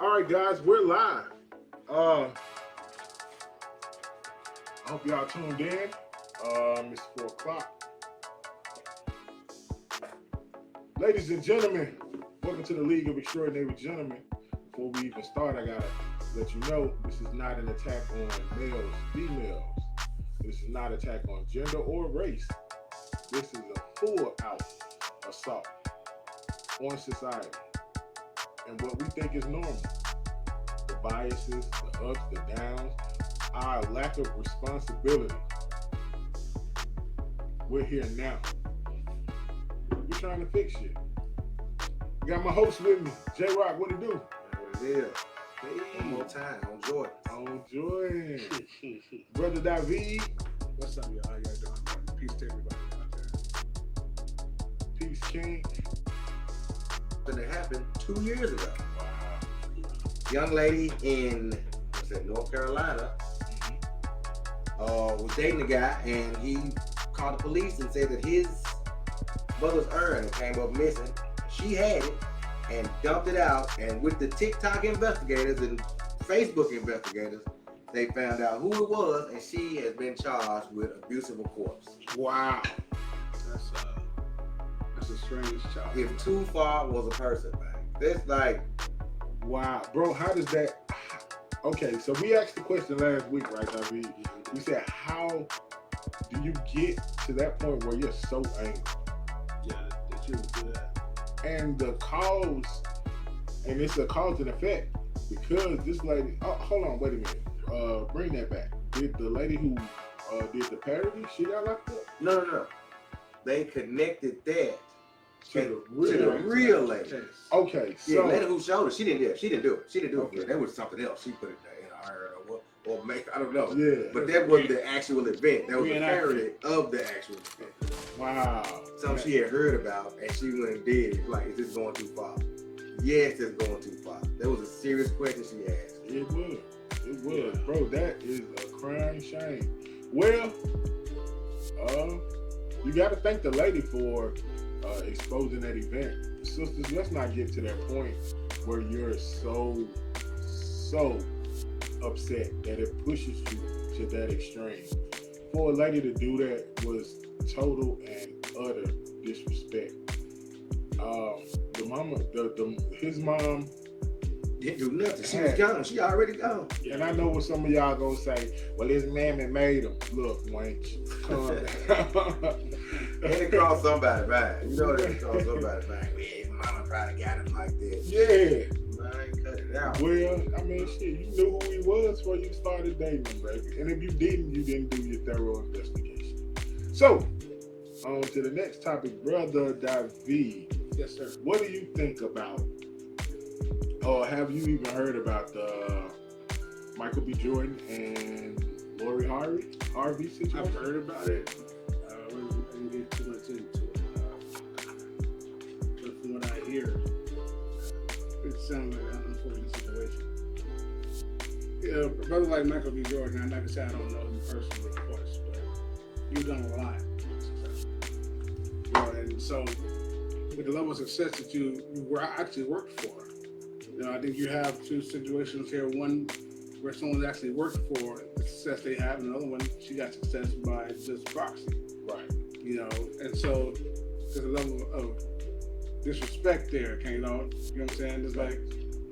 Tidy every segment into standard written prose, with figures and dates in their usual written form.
All right, guys, we're live. I hope y'all tuned in. It's 4 o'clock. Ladies and gentlemen, welcome to the League of Extraordinary Gentlemen. Before we even start, I gotta let you know this is not an attack on males, females. This is not an attack on gender or race. This is a full-out assault on society and what we think is normal. The biases, the ups, the downs, our lack of responsibility. We're here now. We're trying to fix shit. I got my host with me, JRock. What it do? What it is? Hey. One more time on Jordan. On Jordan. Brother Dahveed. What's up, y'all? How y'all doing? Peace to everybody out there. Peace, King. Something that happened 2 years ago. Wow. Young lady in North Carolina was dating a guy, and he called the police and said that his mother's urn came up missing. She had it and dumped it out, and with the TikTok investigators and Facebook investigators, they found out who it was, and she has been charged with abuse of a corpse. Wow. That's the strangest charge. If too far was a person, man. That's like, wow. Bro, how does that... Okay, so we asked the question last week, right, Dahveed? We said, how do you get to that point where you're so angry? Yeah, that you would do that. And the cause, and it's a cause and effect, because this lady... Oh, hold on, wait a minute. Bring that back. Did the lady who did the parody, she got locked up? no. They connected that To to the real lady. Okay, Yeah, so... the lady who showed it, she didn't do it. She didn't do it. Okay. That was something else. She put it in her or make, I don't know. Yeah. But that wasn't the actual event. That was a Reenactment. parody of the actual event. Wow. Something she had heard about, and she went and did it. Like, is this going too far? Yes, it's going too far. That was a serious question she asked. It was. It was. Bro, that is a crying shame. Well, you got to thank the lady for exposing that event. Sisters, let's not get to that point where you're so upset that it pushes you to that extreme. For a lady to do that was total and utter disrespect. The mama, his mom Didn't do nothing. She was gone. She already gone. and I know what some of y'all gonna say. Well, his mammy made him. Look, Wayne, calm down. And it crossed somebody mind. You know that crossed somebody mind. Yeah, his mama probably got him like this. Yeah. Man, cut it out. Well, I mean, shit, you knew who he was before you started dating him, baby. And if you didn't do your thorough investigation. So, on to the next topic, Brother Dahveed. Yes, sir. What do you think about, or have you even heard about the Michael B. Jordan and Lori Harvey situation? I've heard about it. I didn't get too much into it. But from what I hear, it sounds like an unfortunate situation. Yeah, a brother like Michael B. Jordan, I'm not gonna say I don't know him personally, of course, but you've done a lot. You know, and so with the level of success that you actually worked for, you know, I think you have two situations here. One where someone's actually worked for the success they have, and another one, she got success by just proxy. Right. You know, and so there's a level of disrespect there, you know what I'm saying? It's like,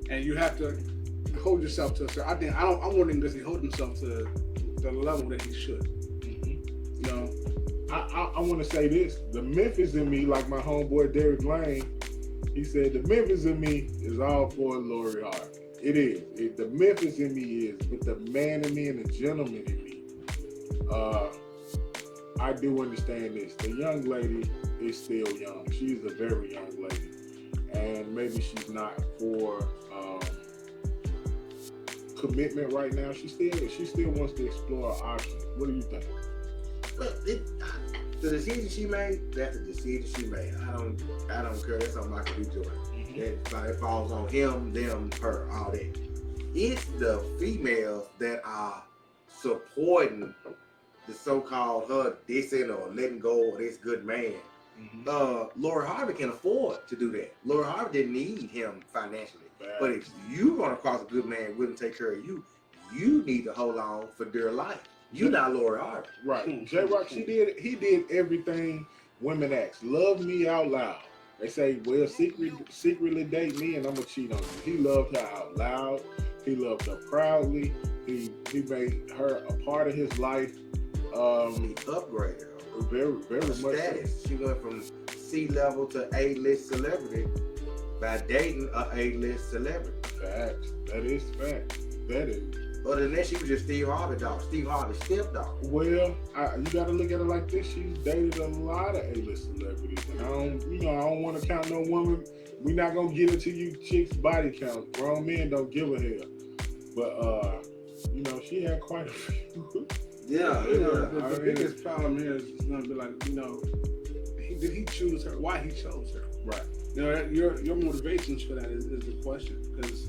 and you have to hold yourself to a certain, I'm wondering, does he hold himself to the level that he should? Mm-hmm. You know? I want to say this. The Memphis in me, like my homeboy Derek Lane, he said, the Memphis in me is all for Lori Harvey. It is. The Memphis in me is, but the man in me and the gentleman in me, I do understand this. The young lady is still young. She's a very young lady. And maybe she's not for commitment right now. She still wants to explore options. What do you think? Well, the decision she made, that's the decision she made. I don't care. That's on Michael B. Jordan. Mm-hmm. It falls on him, them, her, all that. It's the females that are supporting the so-called her dissing or letting go of this good man Lori Harvey can afford to do that. Lori Harvey didn't need him financially. Bad. But if you run across a good man willing to take care of you, you need to hold on for dear life. You not Lori Harvey. Right. JRock, he did everything women ask. Love me out loud. They say, well, secretly date me and I'm gonna cheat on you. He loved her out loud. He loved her proudly. He made her a part of his life. He upgraded her. Very, very much. Status. She went from C-level to A-list celebrity by dating a A-list celebrity. Fact. That is fact. That is. Other than that, she was just Steve Harvey dog. Steve Harvey's stepdaughter. Well, you gotta look at it like this. She's dated a lot of A-list celebrities, and I don't want to count no woman. We not gonna get into you chicks' body count. Grown men don't give a hell. But she had quite a few. Yeah. The biggest problem here is gonna be like, did he choose her? Why he chose her? Right. Your motivations for that is the question. Because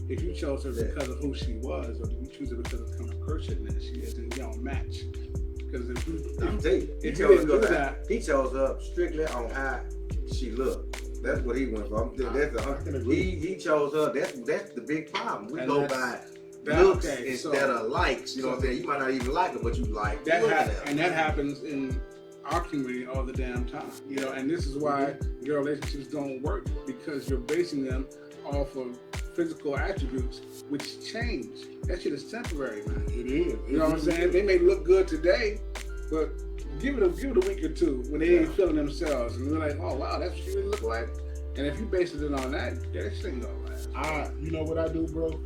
if you chose her because of who she was, or did you choose her because of the kind of person that she is, then you don't match. Because if you didn't do that, he chose her strictly on how she looked. That's what he went for. He chose her. That's the big problem. We go by looks instead of likes. You know what I'm saying? You might not even like her, but you like that. And that happens in our community all the damn time. And this is why your relationships don't work, because you're basing them off of physical attributes which change. That shit is temporary, man. It is. You know what I'm saying? They may look good today, but give it a week or two when they ain't feeling themselves, and they're like, oh wow, that's what she really look like. And if you base it on that shit ain't gonna last. You know what I do, bro?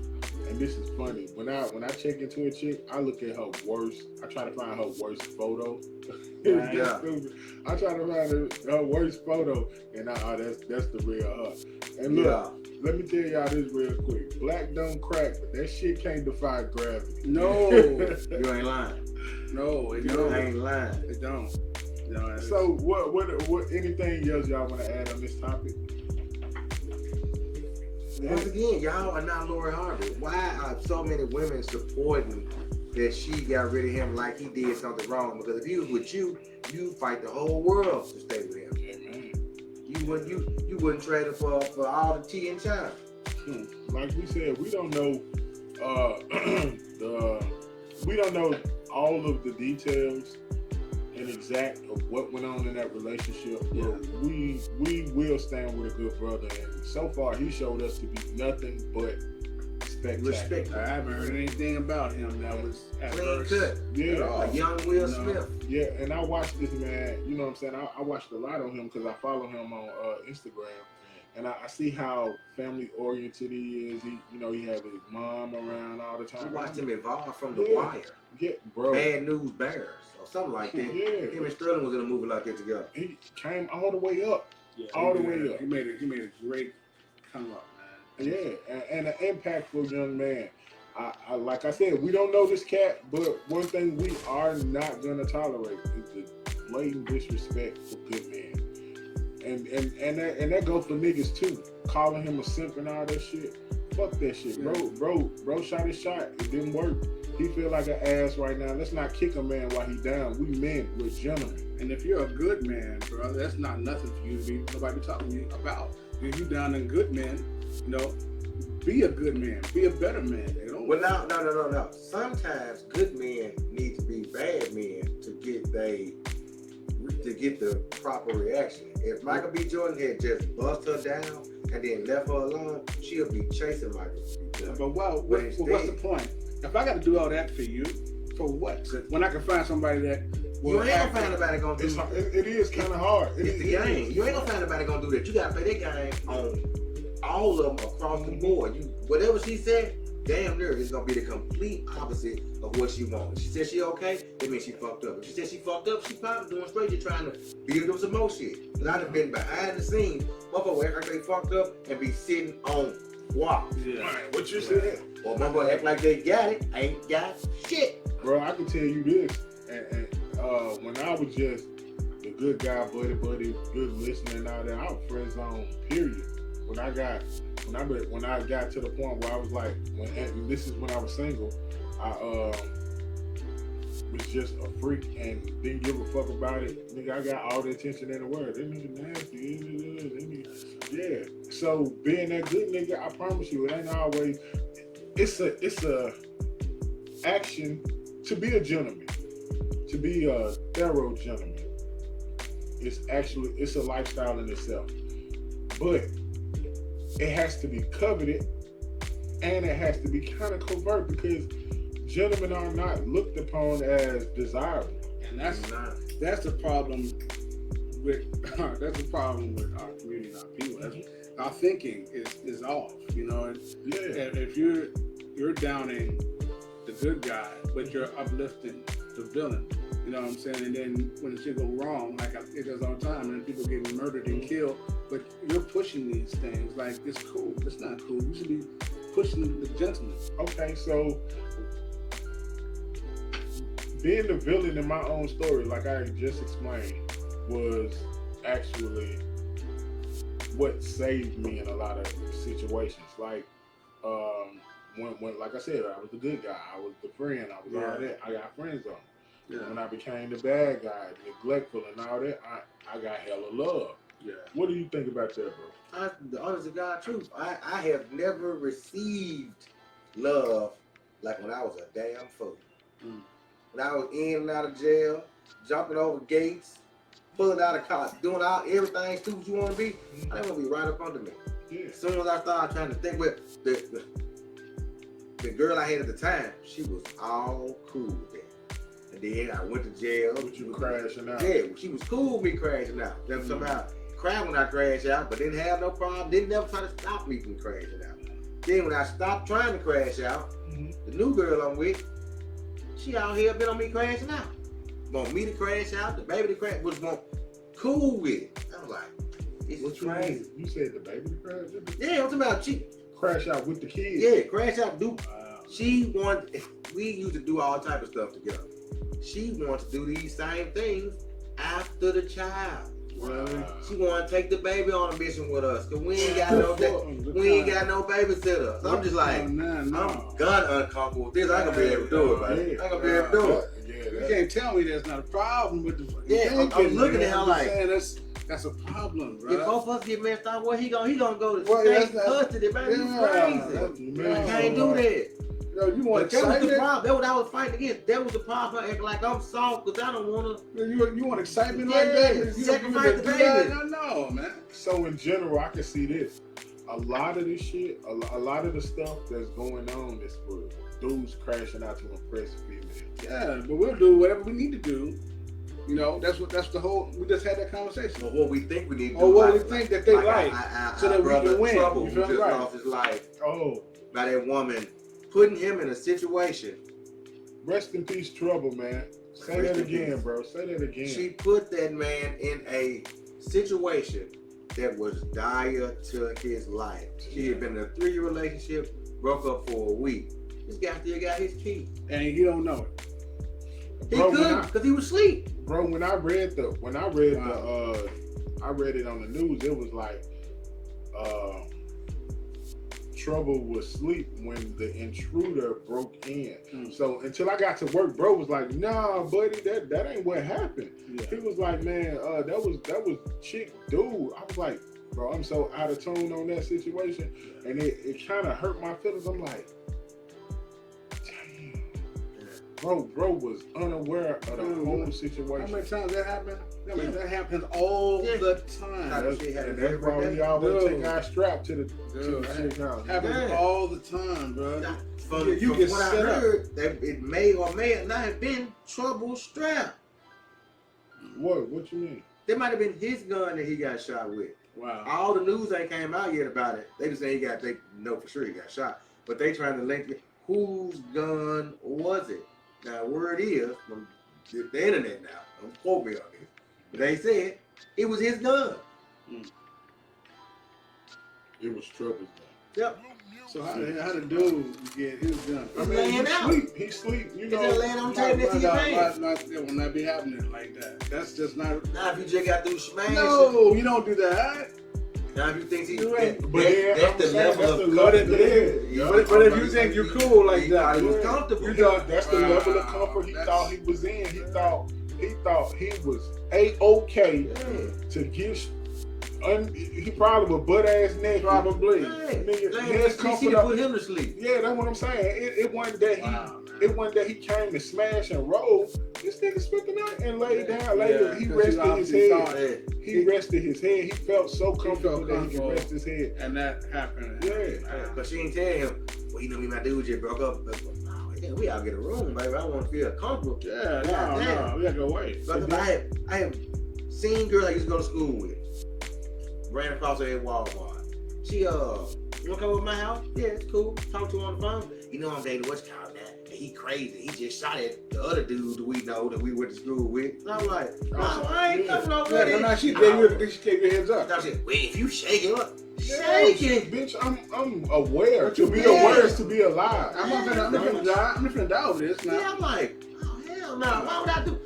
And this is funny. When I check into a chick, I look at her worst. I try to find her worst photo. I try to find her worst photo, and that's the real her. And look, let me tell y'all this real quick. Black don't crack, but that shit can't defy gravity. No, you ain't lying. No, it You don't. ain't lying. It don't. So what? Anything else y'all want to add on this topic? Once again, y'all are not Lori Harvey. Why are so many women supporting that she got rid of him like he did something wrong? Because if he was with you, you fight the whole world to stay with him. Amen. You wouldn't trade it for all the tea in China. Like we said, we don't know we don't know all of the details and exact of what went on in that relationship. But we will stand with a good brother, and so far he showed us to be nothing but spectacular. Respect. I haven't heard anything about him that was Clean adverse. cut. Yeah. A young Will Smith. Yeah, and I watched this man, you know what I'm saying? I watched a lot on him because I follow him on Instagram. And I see how family oriented he is. He had his mom around all the time. You watched him evolve from The Wire. Yeah, bro. Bad News Bears or something like that. Yeah. Him and Sterling was in a movie like that together. He came all the way up. Yeah, all the way up. He made a great come up, man. Yeah, and an impactful young man. I like I said, we don't know this cat, but one thing we are not gonna tolerate is the blatant disrespect for good men. And that goes for niggas too. Calling him a simp and all that shit. Fuck that shit. Bro shot his shot. It didn't work. He feel like an ass right now. Let's not kick a man while he down. We men, we're gentlemen. And if you're a good man, bro, that's not nothing for you to be nobody talking to you about. If you down in good men, be a good man. Be a better man. Well, no. Sometimes good men need to be bad men to get the proper reaction. If Michael B. Jordan had just bust her down and then left her alone, she'll be chasing Michael B. Jordan. But what's the point? If I got to do all that for you, for what? When I can find somebody that you ain't gonna find nobody gonna do it is kind of hard. It's the game. You ain't gonna find nobody gonna do that. You gotta play that game on all of them across the board. Whatever she said, damn near it's gonna be the complete opposite of what she wants. She said she okay, that means she fucked up. If she said she fucked up, she probably doing straight. Just trying to build up some more shit. Cause I've been behind the scenes, motherfucker act like they fucked up and be sitting on guap. Yeah. Right, what you said? Or motherfucker act like they got it, ain't got shit. Bro, I can tell you this, and when I was just the good guy, buddy, good listener and all that, I was friend zone, period. When I got to the point where I was like, and this is when I was single, was just a freak and didn't give a fuck about it, nigga, I got all the attention in the world. That nigga nasty. Yeah. So being that good nigga, I promise you, it ain't always. It's a action to be a gentleman, to be a thorough gentleman. It's a lifestyle in itself, but it has to be coveted and it has to be kind of covert because gentlemen are not looked upon as desirable. And that's the problem with that's the problem with our community, our people. Our thinking is off. You know, if you're downing the good guy, but you're uplifting the villain. You know what I'm saying? And then when the shit go wrong, like it does all the time, and people get murdered and killed, but you're pushing these things like it's cool. It's not cool. You should be pushing the gentleman. Okay, so being the villain in my own story, like I just explained, was actually what saved me in a lot of situations. Like when like I said, I was the good guy, I was the friend, I was all that. I got friends on. Yeah. When I became the bad guy, neglectful and all that, I got hella love. Yeah. What do you think about that, bro? The honest to God truth, I have never received love like when I was a damn fool. When I was in and out of jail, jumping over gates, pulling out of cars, doing everything stupid you want to be, I didn't want to be right up under me. Yeah. As soon as I started trying to think with the girl I had at the time, she was all cool with that. And then I went to jail. With you crashing out. Yeah, she was cool with me crashing out. Then somehow cried when I crashed out, but didn't have no problem. Didn't never try to stop me from crashing out. Then when I stopped trying to crash out, the new girl I'm with, she out here been on me crashing out. Want me to crash out, the baby to crash, was cool with it. I was like, this is crazy. You said the baby to crash out? Yeah, I'm talking about she. Crash out with the kids? Yeah, crash out. Wow. She wanted, we used to do all type of stuff together. She wants to do these same things after the child. Really? She want to take the baby on a mission with us, cause we ain't got no babysitter. So I'm just like, I'm gonna uncomfortable with this. I ain't gonna be able to do it, man. I ain't gonna be able to do it. You can't tell me there's not a problem with the. I'm looking at her like that's a problem, bro. If both of us get messed up, where he gonna go to state custody, man? You crazy. You can't do that. No, you want excitement? That was the problem. That's what I was fighting against. That was the problem. Acting like I'm soft because I don't want to. You want excitement like that? You sacrifice the baby. No, man. So in general, I can see this. A lot of this shit, a lot of the stuff that's going on is for dudes crashing out to impress females. Yeah, but we'll do whatever we need to do. You know, that's the whole. We just had that conversation. Or what we think we need to do. Or what we think that they like, so that we can win. Trouble, You feel who just right? lost his life. Oh, By that woman putting him in a situation. Rest in peace, Trouble, man. Say that again, bro. Say that again. She put that man in a situation that was dire to his life. She had been in a 3-year relationship, broke up for a week. This guy still got his key. And he don't know it. He couldn't because he was asleep. Bro, I read it on the news, it was like Trouble was asleep when the intruder broke in. So until I got to work, bro was like, nah, buddy, that ain't what happened. Yeah. He was like, man, that was chick dude. I was like, bro, I'm so out of tune on that situation. And it kind of hurt my feelings. I'm like, damn. Bro was unaware of the whole situation. How many times that happened? I mean, that happens all the time. That's why we always take our strap to the shit now. Happens all the time, bro. From what I heard, it may or may not have been Trouble's strap. What you mean? That might have been his gun that he got shot with. Wow. All the news ain't came out yet about it. They just say they know for sure he got shot. But they trying to link it. Whose gun was it? Now, word is, from the internet now, don't quote me on this, but they said it was his gun. It was Trouble's gun. Yep. So how the dude get his gun? He's laying out. He sleep. You He's know, just laying on tape next to your pants. It will not be happening like that. That's just not. Now, if you just got through smashing. No, you don't do that. Now, Now if you think he, But that's the level of confidence. But if you think you're cool like that, he was comfortable. That's the level of comfort he thought he was in. He thought he was A-OK to get. He probably was butt ass naked. probably. Nigga, He put him to sleep. Yeah, that's what I'm saying. It wasn't that he came to smash and roll. This nigga spent the night and laid down. Later, he rested his head. He rested his head. He felt so comfortable that he could rest his head. And that happened. Yeah. But she didn't tell him, well, you know me, my dude just broke up. But, yeah, we gotta get a room, baby. I want to feel comfortable. Yeah, no, we gotta go away. But I have seen girls I used to go to school with. Ran across her at Walmart. She, you wanna come over to my house? Yeah, it's cool. Talk to her on the phone. You know I'm dating what's called that. He crazy. He just shot at the other dude that we know that we went to school with. And I'm like, no, I ain't coming over there. No, she gave you a heads up. I said, wait, if you shaking up, shaking. Bitch, I'm aware. To be aware is to be alive. I'm not finna die over this now. Yeah, I'm like, oh hell no. Why would I do?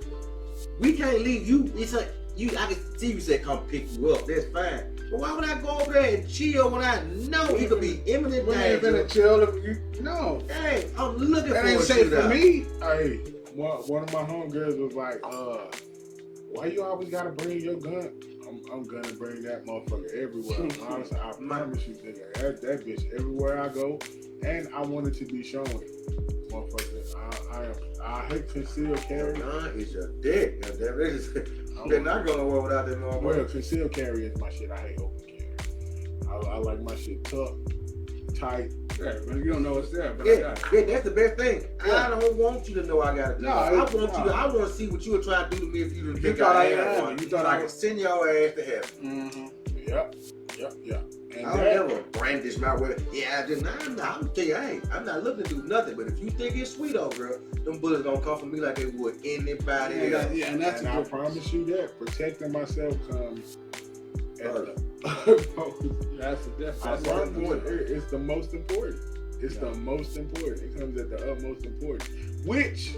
We can't leave you. It's like I can see you say come pick you up. That's fine. But why would I go over there and chill when I know he could be imminent danger? You ain't finna chill if you no. Hey, I'm looking that for ain't safe for me. Hey, one of my homegirls was like, why you always gotta bring your gun? I'm gonna bring that motherfucker everywhere. Honestly, I promise you, nigga, that bitch everywhere I go, and I want it to be shown. Motherfucker, I hate concealed carry. Gun is your dick. They're not going nowhere without that motherfucker. Well, concealed carry is my shit. I hate open carry. I like my shit tucked, tight. Yeah, but you don't know it's there. But yeah, that's the best thing. Yeah. I don't want you to know I got it. No, I want you. I want to see what you would try to do to me if you didn't. You thought I had one. You thought I could send your ass to heaven. Mm-hmm. Yep. And I'll never brandish my way. Yeah, I'm gonna tell you, hey, I'm not looking to do nothing. But if you think it's sweet, oh girl, them bullets gonna come for me like they would anybody else. Yeah, and I promise you that protecting myself comes. That's the difference. It's the most important. It's the most important. It comes at the utmost important, which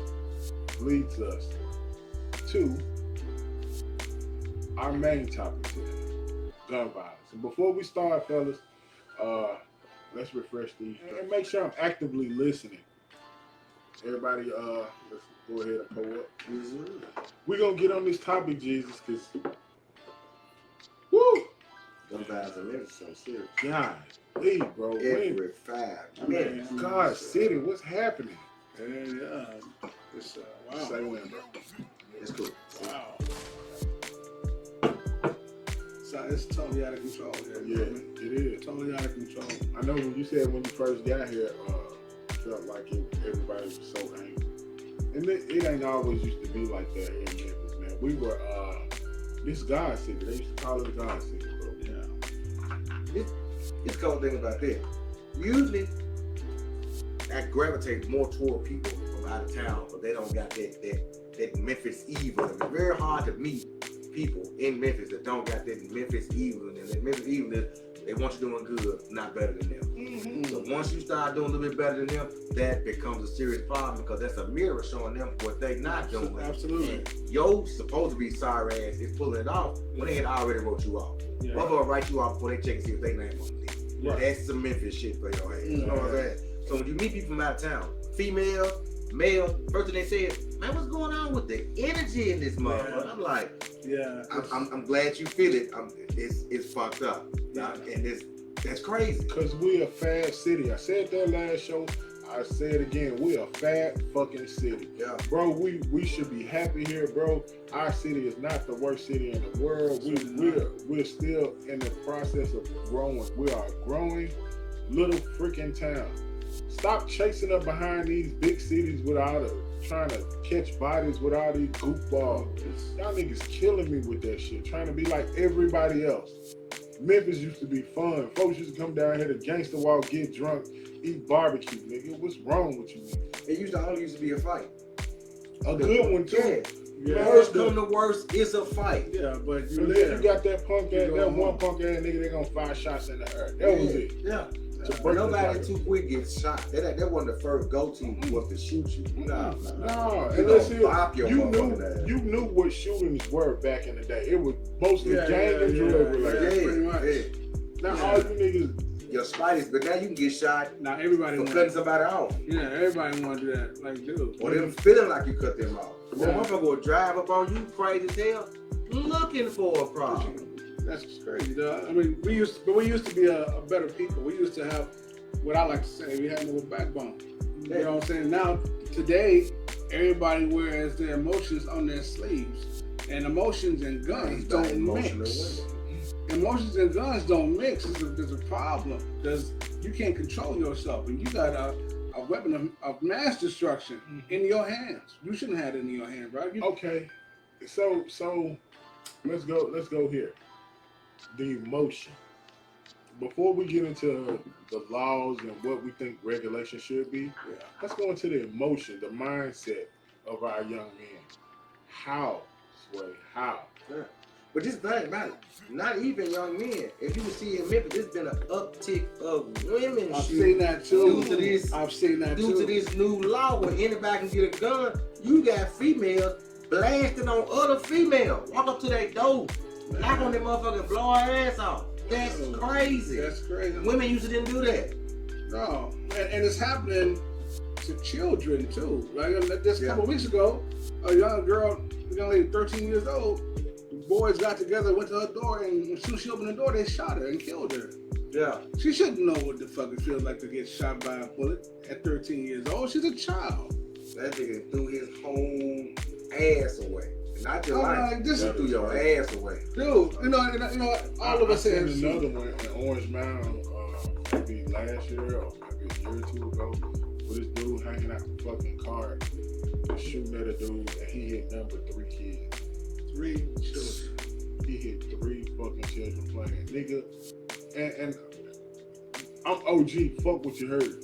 leads us to our main topic today: gun violence. And before we start, fellas, let's refresh these and make sure I'm actively listening. Everybody, let's go ahead and pull up. We're gonna get on this topic, Jesus, because woo! Gun violence in Memphis so serious. God, please, bro. Every 5 minutes. God City, what's happening? Yeah. It's wow. Say when, bro. It's cool. Wow. So it's totally out of control here. Yeah, it is. Totally out of control. I know when you said when you first got here, felt like everybody was so angry. And it ain't always used to be like that here in Memphis, man. We were, this God City. They used to call it God City, bro. Yeah. It's cool thing about that. Usually, I gravitate more toward people from out of town, but they don't got that Memphis evil. It's very hard to meet people in Memphis that don't got that Memphis evil. And that Memphis evil is they want you doing good, not better than them. Mm-hmm. So once you start doing a little bit better than them, that becomes a serious problem because that's a mirror showing them what they not doing. Absolutely. And yo supposed to be sorry ass is pulling it off when they had already wrote you off. Yeah. Motherfucker write you off before they check and see if they name on the list. Right. That's some Memphis shit for your ass. You know what I'm saying? So when you meet people from out of town, female, male, first thing they say is, man, what's going on with the energy in this motherfucker? I'm like, yeah, I'm glad you feel it. It's fucked up. Yeah. And that's crazy. Because we a fat city. I said that last show. I say it again. We a fat fucking city. Yeah. Bro, we should be happy here, bro. Our city is not the worst city in the world. We're still in the process of growing. We are a growing little freaking town. Stop chasing up behind these big cities trying to catch bodies with all these goofballs. Y'all niggas killing me with that shit. Trying to be like everybody else. Memphis used to be fun. Folks used to come down here to gangster walk, get drunk, eat barbecue, nigga. What's wrong with you, nigga? It only used to be a fight. A good one, too. Yeah. Worst come to worst, it's a fight. Yeah, but you got that punk ass, that one punk ass nigga, they gonna fire shots in the air. That was it. Yeah. Nobody too quick gets shot. That wasn't the first go-to was to shoot you. No. And listen, you knew what shootings were back in the day. It was mostly gang and drug related. Now Yeah. all you niggas, your spidey's, but now you can get shot Now everybody for want. cutting somebody off. Yeah, everybody want to do that. Like, dude. Or them feeling like you cut them off. Well, Yeah. motherfucker will drive up on you crazy as hell, looking for a problem. That's just crazy, dog. I mean, we used to be a better people. We used to have what I like to say, we had more backbone. You know what I'm saying? Now, today, everybody wears their emotions on their sleeves, and emotions and guns don't mix. Emotions and guns don't mix. There's a problem because you can't control yourself, and you got a weapon of mass destruction in your hands. You shouldn't have it in your hands, right? okay. So let's go here. The emotion. Before we get into the laws and what we think regulation should be, let's go into the emotion, the mindset of our young men. How, Sway? How? Yeah. But just think about it. Not even young men. If you see in Memphis, there's been an uptick of women I've seen that too. I've seen that due too. to this new law where anybody can get a gun. You got females blasting on other females. Walk up to their door, knock on that motherfucker, and blow her ass off. That's crazy. That's crazy. Women usually didn't do that. No, and it's happening to children too. Like just a couple weeks ago, a young lady, 13 years old, the boys got together, went to her door, and as soon as she opened the door, they shot her and killed her. Yeah. She shouldn't know what the fuck it feels like to get shot by a bullet at 13 years old. She's a child. That nigga threw his whole ass away. Not your life. Like, this threw your ass away. Dude, you know, all of us seen have another one in Orange Mound, maybe last year or maybe a year or two ago, with this dude hanging out the fucking car, shooting at a dude, and he hit number 3 kids. 3 children. He hit 3 fucking children playing, nigga. And I'm OG. Fuck what you heard,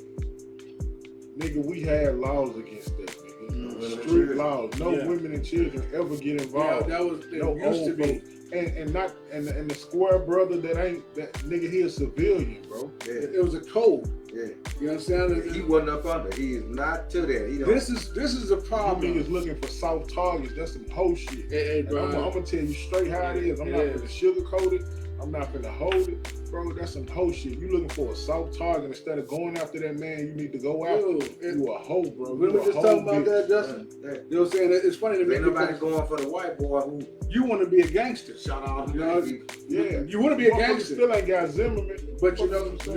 nigga. We had laws against that, nigga. Street laws. No women and children ever get involved. Yeah, that was no used to be. And the square brother that ain't that nigga. He a civilian, bro. Yeah. It was a code. Yeah. You understand? He wasn't up under. He is not to that. He don't. This is a problem. You niggas looking for soft targets. That's some hoe shit. Hey, bro. I'm gonna tell you straight how it is. I'm not gonna sugarcoat it. I'm not gonna hold it, bro. That's some hoe shit. You looking for a soft target instead of going after that man. You need to go after. You a hoe, bro. We were just talking about that, Justin. You know what I'm saying? It's funny to me. Ain't nobody going for the white boy who you want to be a gangster. shot all the yeah. You want to be a gangster. Still ain't got Zimmerman. But you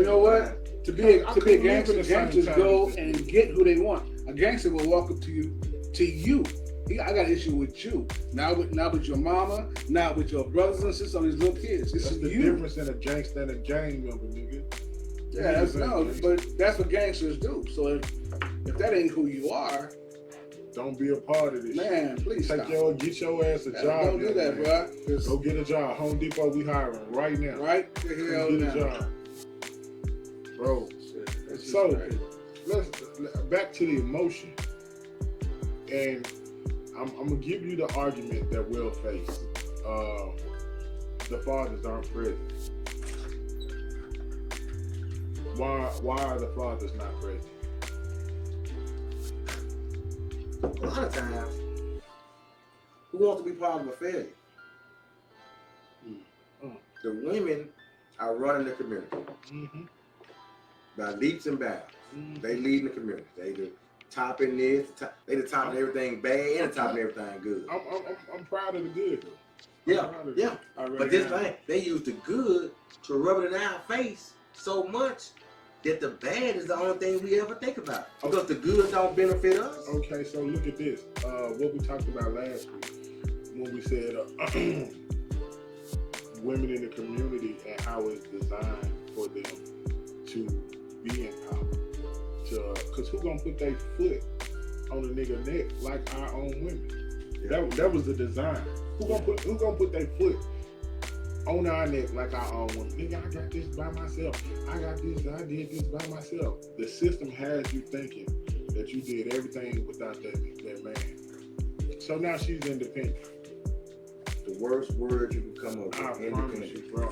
know what? To be a gangster, gangsters go and get who they want. A gangster will walk up to you. I got an issue with you. Not with your mama, not with your brothers and sisters, these little kids. This That's is the you. difference in a gangster and a gang member, nigga. Yeah, but that's what gangsters do. So if that ain't who you are, don't be a part of this. Man, please get your ass a job. Don't do that, bro. Go get a job. Home Depot, we hiring right now. Right the hell get now. a job, bro. So let's back to the emotion, and I'm gonna give you the argument that we'll face. The fathers aren't present. Why are the fathers not present? A lot of times, who wants to be part of a failure? The women are running the community by leaps and bounds. They lead the community. They the top in this. They the top in everything bad and the top in everything good. I'm proud of the good though. Yeah. But this thing, they use the good to rub it in our face so much that the bad is the only thing we ever think about. Because the good don't benefit us. Okay, so look at this. What we talked about last week when we said women in the community and how it's designed for them to be empowered. Because who gonna put their foot on a nigga neck like our own women? Yeah. That was the design. Who gonna put their foot on our neck like our own women? Nigga, I got this by myself. I did this by myself. The system has you thinking that you did everything without that man. So now she's independent. The worst word you can come up with, independent. You, bro.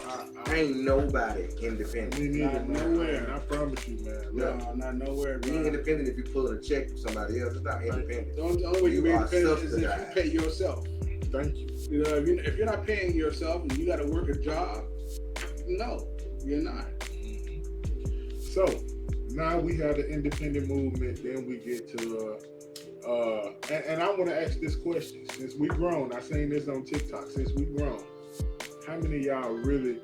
Ain't nobody independent. Me neither, man. Nowhere. I promise you, man. No, not nowhere, bro. You ain't independent if you pulling a check from somebody else. It's not independent. The only way you be independent is if you subsidized. pay yourself. Thank you. You know, if you're not paying yourself and you got to work a job, no. You're not. So now we have the independent movement. Then we get to, and I want to ask this question. Since we grown, I seen this on TikTok. Since we grown, how many of y'all really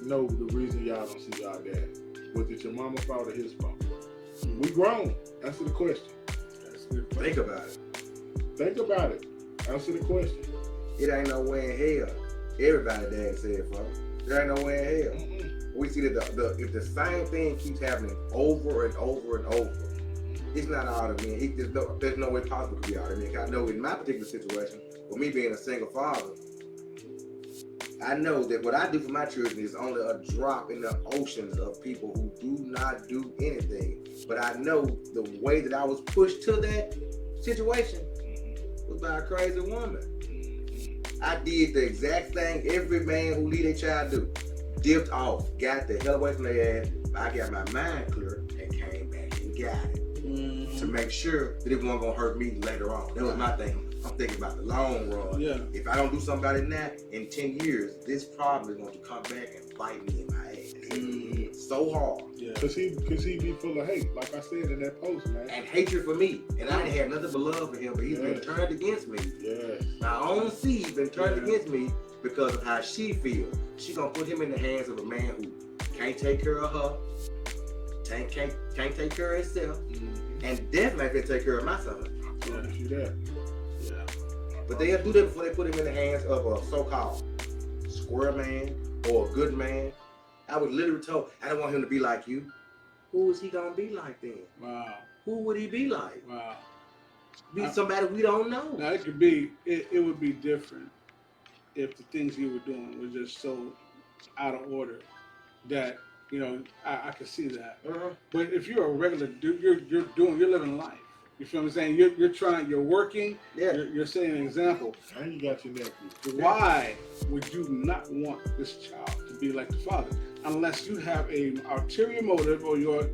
know the reason y'all don't see y'all dad? Was it your mama's fault or his fault? We grown. Answer the question. That's a good Think about it. Think about it. Answer the question. It ain't no way in hell. Everybody dad said, fuck. There ain't no way in hell. We see that if the same thing keeps happening over and over and over, it's not all the men. There's no way possible to be all the men. I know in my particular situation, with me being a single father, I know that what I do for my children is only a drop in the oceans of people who do not do anything. But I know the way that I was pushed to that situation was by a crazy woman. I did the exact thing every man who lead a child do. Dipped off, got the hell away from their ass. I got my mind clear and came back and got it to make sure that it wasn't gonna hurt me later on. That was my thing. I'm thinking about the long run. Yeah. If I don't do something about it now, in 10 years, this problem is going to come back and bite me in my ass. So hard. Yeah. Cause he be full of hate, like I said in that post, man. And hatred for me. And I didn't have nothing but love for him, but he's been turned against me. Yeah. My own seed been turned against me because of how she feels. She gonna put him in the hands of a man who can't take care of her, can't take care of himself, and definitely can't take care of my son. Yeah. See that? But they'll do that before they put him in the hands of a so-called square man or a good man. I was literally told, I don't want him to be like you. Who is he gonna be like then? Wow. Who would he be like? Wow. Be somebody we don't know. Now it could be. It would be different if the things you were doing were just so out of order that I could see that. But if you're a regular dude, you're living life. You feel what I'm saying? You're working. Yeah. You're setting an example. And you got your nephew. Why would you not want this child to be like the father, unless you have a ulterior motive or you're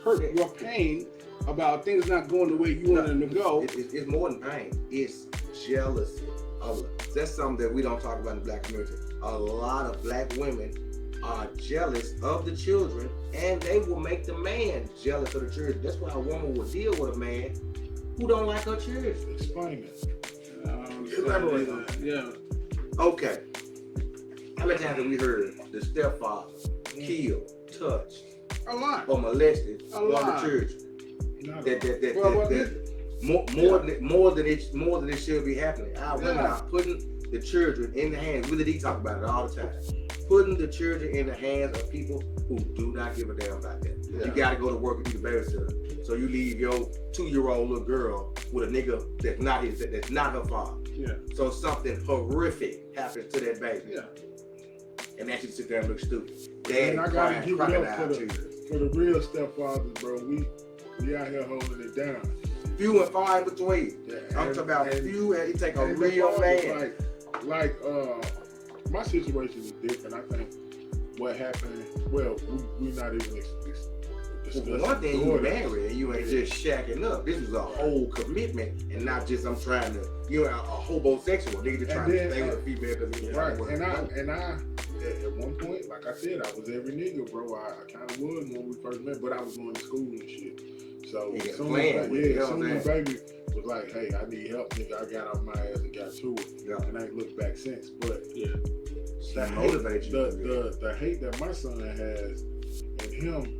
hurt, your pain about things not going the way you want them to go? It's more than pain. It's jealousy. That's something that we don't talk about in the black community. A lot of black women are jealous of the children, and they will make the man jealous of the children. That's why a woman will deal with a man who don't like her children. Explain it. Elaborate on that. Yeah. Okay. How many times have we heard the stepfather killed, touched, A lot. or molested A one lot. of the children? Not More than it should be happening. Our women Yeah. are putting the children in the hands. Willie D talk about it all the time. Putting the children in the hands of people who do not give a damn about that. Yeah. You gotta go to work and be the babysitter. So you leave your 2-year-old little girl with a nigga that's not her father. Yeah. So something horrific happens to that baby. Yeah. And then she sit there and look stupid. And I gotta give it up crocodile for tears. the real stepfathers, bro. We out here holding it down. Few and far in between. Yeah, I'm talking about few, and it take a and real it's man. Like my situation is different. I think what happened. Well, we not even discussing. One thing, you daughters. married and you ain't just shacking up. This was a whole commitment, and not just I'm trying to, a homosexual nigga just trying to stay with a female because he Right, and I at one point, like I said, I was every nigga, bro. I kind of was when we first met, but I was going to school and shit. So as soon as baby was like, "Hey, I need help, nigga," I got off my ass and got to it, and I ain't looked back since. But the hate that my son has in him,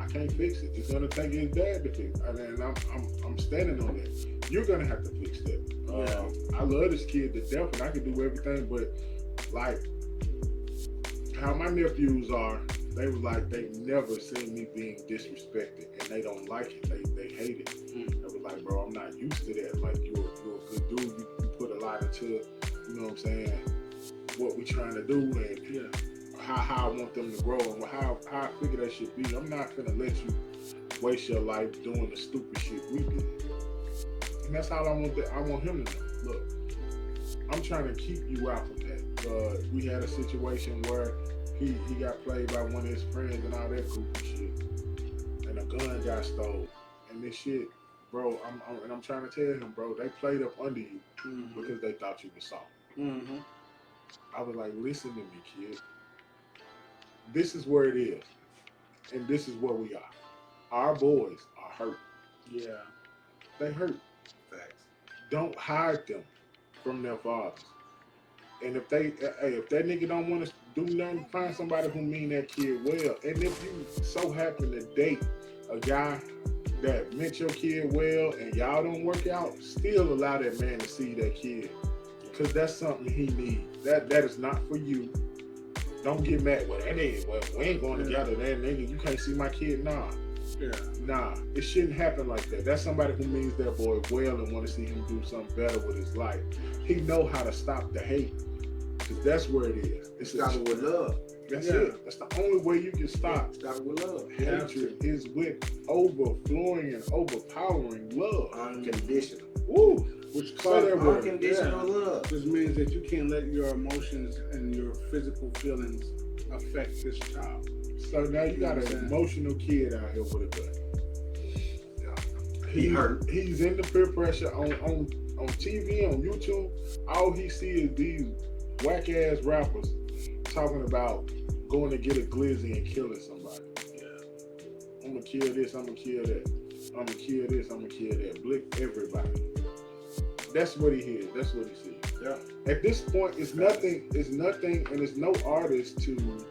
I can't fix it. It's gonna take his dad to fix it, and I'm standing on that. You're gonna have to fix that. I love this kid to death, and I can do everything, but like how my nephews are, they was like they never seen me being disrespected, and they don't like it. They hate it. They was like, bro, I'm not used to that. Like you're a good dude. You put a lot into, you know what I'm saying, what we trying to do, and how I want them to grow, and how I figure that should be. I'm not gonna let you waste your life doing the stupid shit we did. And that's all I want him to know. Look, I'm trying to keep you out from that. We had a situation where he got played by one of his friends and all that goofy shit, and a gun got stolen. And this shit, bro, I'm trying to tell him, bro, they played up under you because they thought you was soft. I was like, listen to me, kid. this is where it is, and this is where we are. Our boys are hurt. Yeah. They hurt. Facts. Don't hide them from their fathers. And if that nigga don't want to do nothing, find somebody who mean that kid well. And if you so happen to date a guy that meant your kid well and y'all don't work out, still allow that man to see that kid. Because that's something he needs. That is not for you. Don't get mad. Well, that nigga, well, we ain't going together. That nigga, you can't see my kid. Nah. Yeah. Nah. It shouldn't happen like that. That's somebody who means that boy well and want to see him do something better with his life. He know how to stop the hate. Because that's where it is. It's Stop it with love. That's it. That's the only way you can stop. Stop it with love. Hatred is with overflowing and overpowering love. Unconditional. Woo! Which Unconditional love. Which means that you can't let your emotions and your physical feelings affect this child. So now you got an emotional kid out here with a gun. Yeah. He hurt. He's in the peer pressure on TV, on YouTube. All he sees is these whack ass rappers talking about going to get a glizzy and killing somebody. Yeah. I'm gonna kill this, I'm gonna kill that. I'm gonna kill this, I'm gonna kill that. Blick everybody. That's what he hears. That's what he sees. Yeah. At this point, it's nothing, and there's no artist to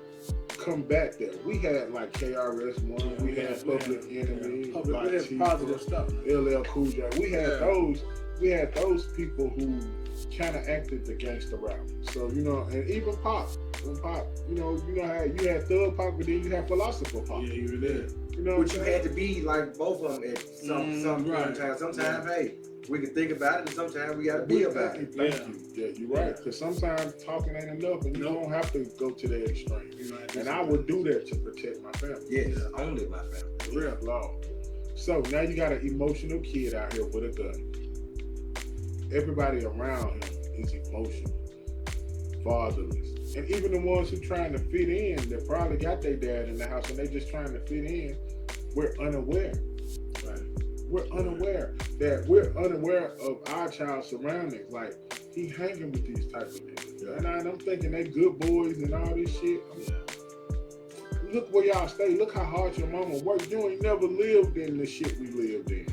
combat that. We had like KRS-One, we had Public Enemy, We had positive stuff. LL Cool J. We had those people who kind of acted the gangster rap. So, you know, and even Pop, you know how you had Thug Pop, but then you had Philosopher Pop. Yeah, you were there. You know, But you had to be like both of them at some right. time. Sometimes, hey, we can think about it, and sometimes we got to be about it. Thank you. Yeah, you're right. Because sometimes talking ain't enough, and you don't have to go to the extreme. And I would do that to protect my family. Yes, only my family. Real law. So now you got an emotional kid out here with a gun. Everybody around him is emotional, fatherless, and even the ones who trying to fit in, that probably got their dad in the house and they just trying to fit in. We're unaware. Right. We're unaware of our child's surroundings. Like, he hanging with these type of niggas. Yeah. And I'm thinking they good boys and all this shit. Look where y'all stay. Look how hard your mama worked. You ain't never lived in the shit we lived in.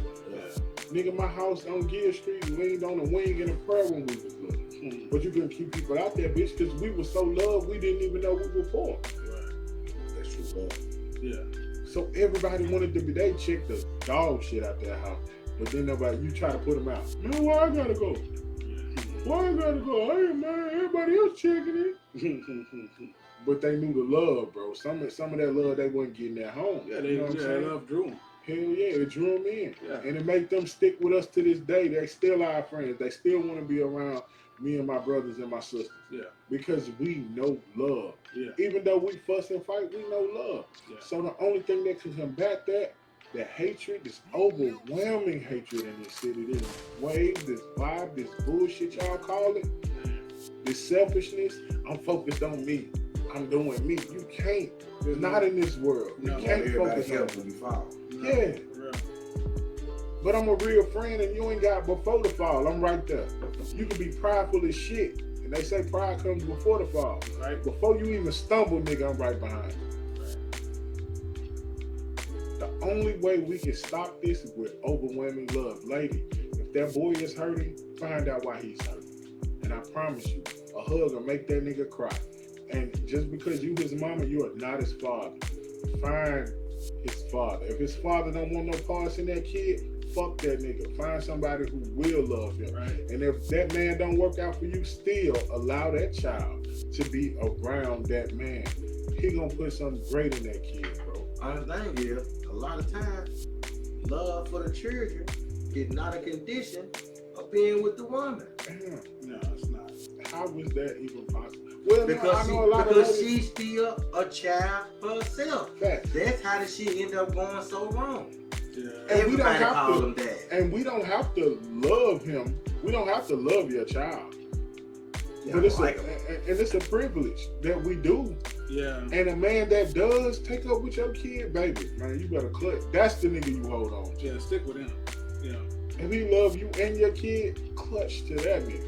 Nigga, my house on Gill Street leaned on a wing in a prayer when we was little. But you couldn't keep people out there, bitch, because we were so loved, we didn't even know we were poor. Right. That's true love. Yeah. So everybody wanted to be, they checked the dog shit out their house. But then you try to put them out. Man, why I gotta go? Why I gotta go? Hey, man, everybody else checking it. But they knew the love, bro. Some of that love they wasn't getting at home. Yeah, that love drew them. Hell yeah, it drew them in. Yeah. And it made them stick with us to this day. They still our friends. They still want to be around me and my brothers and my sisters. Yeah. Because we know love. Yeah. Even though we fuss and fight, we know love. Yeah. So the only thing that can combat that hatred, this overwhelming hatred in this city, this wave, this vibe, this bullshit y'all call it, this selfishness, I'm focused on me. I'm doing me. You can't. Not in this world. You can't focus on when you fall. Yeah. But I'm a real friend and you ain't got before the fall. I'm right there. You can be prideful as shit. And they say pride comes before the fall. Right? Before you even stumble, nigga, I'm right behind you. Right. The only way we can stop this is with overwhelming love. Lady, if that boy is hurting, find out why he's hurting. And I promise you, a hug will make that nigga cry. And just because you his mama, you are not his father. Find his father. If his father don't want no parts in that kid, fuck that nigga. Find somebody who will love him. Right. And if that man don't work out for you, still allow that child to be around that man. He gonna put something great in that kid, bro. Only thing is, a lot of times, love for the children is not a condition of being with the woman. Damn. No, it's not. How was that even possible? Well, because she's still a child herself. Fact. That's how the shit end up going so wrong. Yeah. Everybody call him dad. And we don't have to love him. We don't have to love your child. Yeah, but it's a privilege that we do. Yeah. And a man that does take up with your kid, baby, man, you better clutch. That's the nigga you hold on to. Yeah, stick with him. Yeah. If he love you and your kid, clutch to that nigga.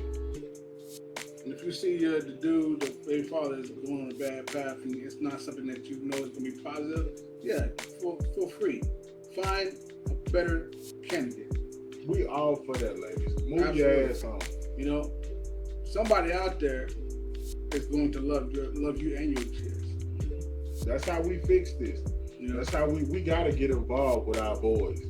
And if if you see the dude, the baby father is going on a bad path, and it's not something that you know is going to be positive, yeah, feel free. Find a better candidate. We all for that, ladies. Move Absolutely. your ass on. You know, somebody out there is going to love you and your kids. That's how we fix this. You know, That's how we gotta get involved with our boys.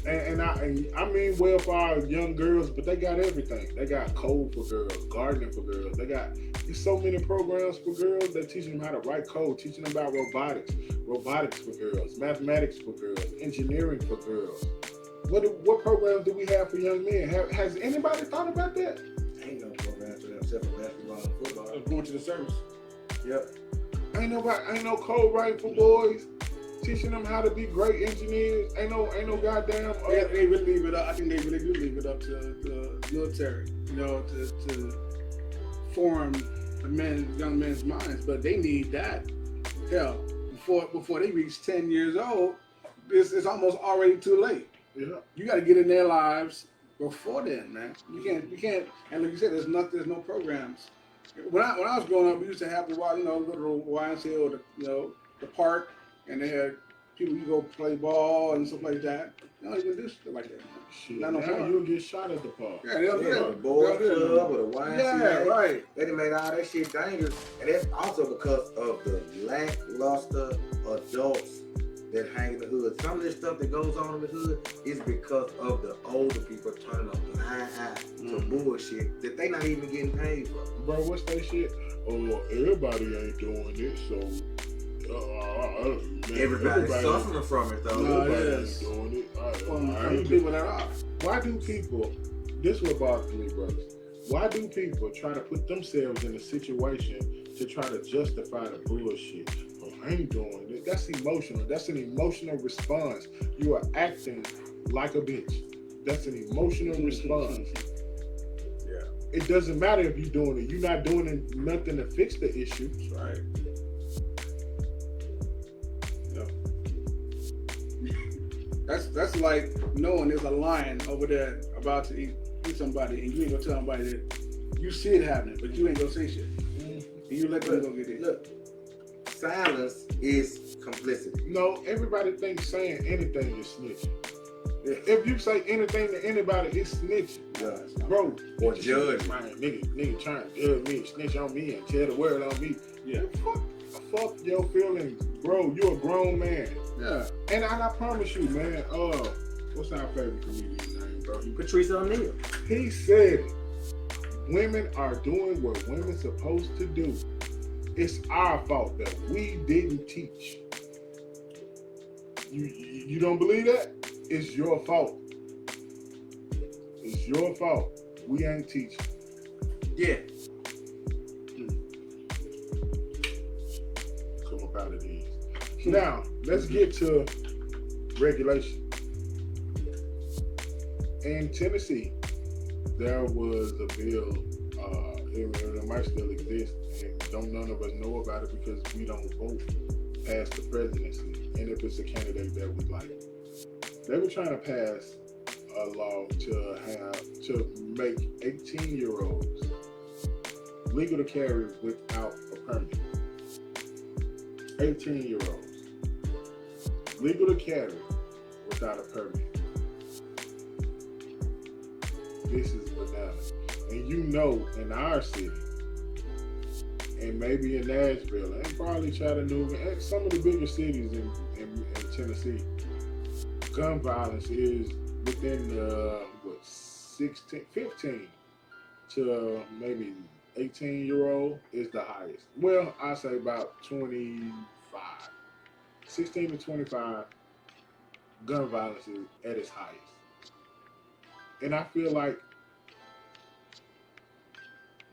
And I mean well for our young girls, but they got everything. They got code for girls, gardening for girls. There's so many programs for girls that teach them how to write code, teaching them about robotics for girls, mathematics for girls, engineering for girls. What programs do we have for young men? Has anybody thought about that? Ain't no program for them except for basketball and football. going to the service. Yep. Ain't no code writing for boys. Teaching them how to be great engineers. Ain't no goddamn. They really leave it up. I think they really do leave it up to the military, you know, to form the young men's minds. But they need that. Hell, before they reach 10 years old, it's almost already too late. Yeah. You got to get in their lives before then, man. You can't. And like you said, there's no programs. When I was growing up, we used to have to go to the YMCA or the park. And they had people, you go play ball and stuff like that. They don't even do stuff like that. Shit, Not no now fun. you'll get shot at the park. Yeah, they don't do that. The boys club or the YMCA. Yeah, right. They done made all that shit dangerous. And that's also because of the lackluster adults that hang in the hood. Some of this stuff that goes on in the hood is because of the older people turning a blind eye to bullshit that they not even getting paid for. Bro, what's that shit? Oh, everybody ain't doing it, so man, Everybody's suffering from it though. No, Everybody yes. ain't doing it. From people that are. Why do people? This is what bothers me, brothers. Why do people try to put themselves in a situation to try to justify the bullshit? Oh, I ain't doing it. That's emotional. That's an emotional response. You are acting like a bitch. That's an emotional response. Yeah. It doesn't matter if you're doing it. You're not doing nothing to fix the issue. That's right. That's like knowing there's a lion over there about to eat somebody, and you ain't gonna tell somebody that you see it happening, but you ain't gonna say shit. And you let them go get it. Look, silence is complicity. No, everybody thinks saying anything is snitching. If you say anything to anybody, it's snitching. Yeah. Bro, Or judge. Man, nigga trying to judge me, snitch on me, and tell the world on me. Yeah. Fuck your feelings, bro. You're a grown man. Yeah. And I promise you, man, what's our favorite comedian name, bro? Patrice O'Neal. He said it. Women are doing what women's supposed to do. It's our fault that we didn't teach. You don't believe that? It's your fault. It's your fault. We ain't teaching. Yeah. Come up out of these. Now, let's get to regulation. In Tennessee, there was a bill, it might still exist, and don't none of us know about it because we don't vote past the presidency. And if it's a candidate that was like, they were trying to pass a law to make 18-year-olds legal to carry without a permit. 18-year-olds legal to carry without a permit. This is bananas. And you know, in our city, and maybe in Nashville, and probably Chattanooga, and some of the bigger cities in Tennessee, gun violence is within 15 to maybe 18-year-old is the highest. Well, I say about 25. 16 to 25, gun violence is at its highest. And I feel like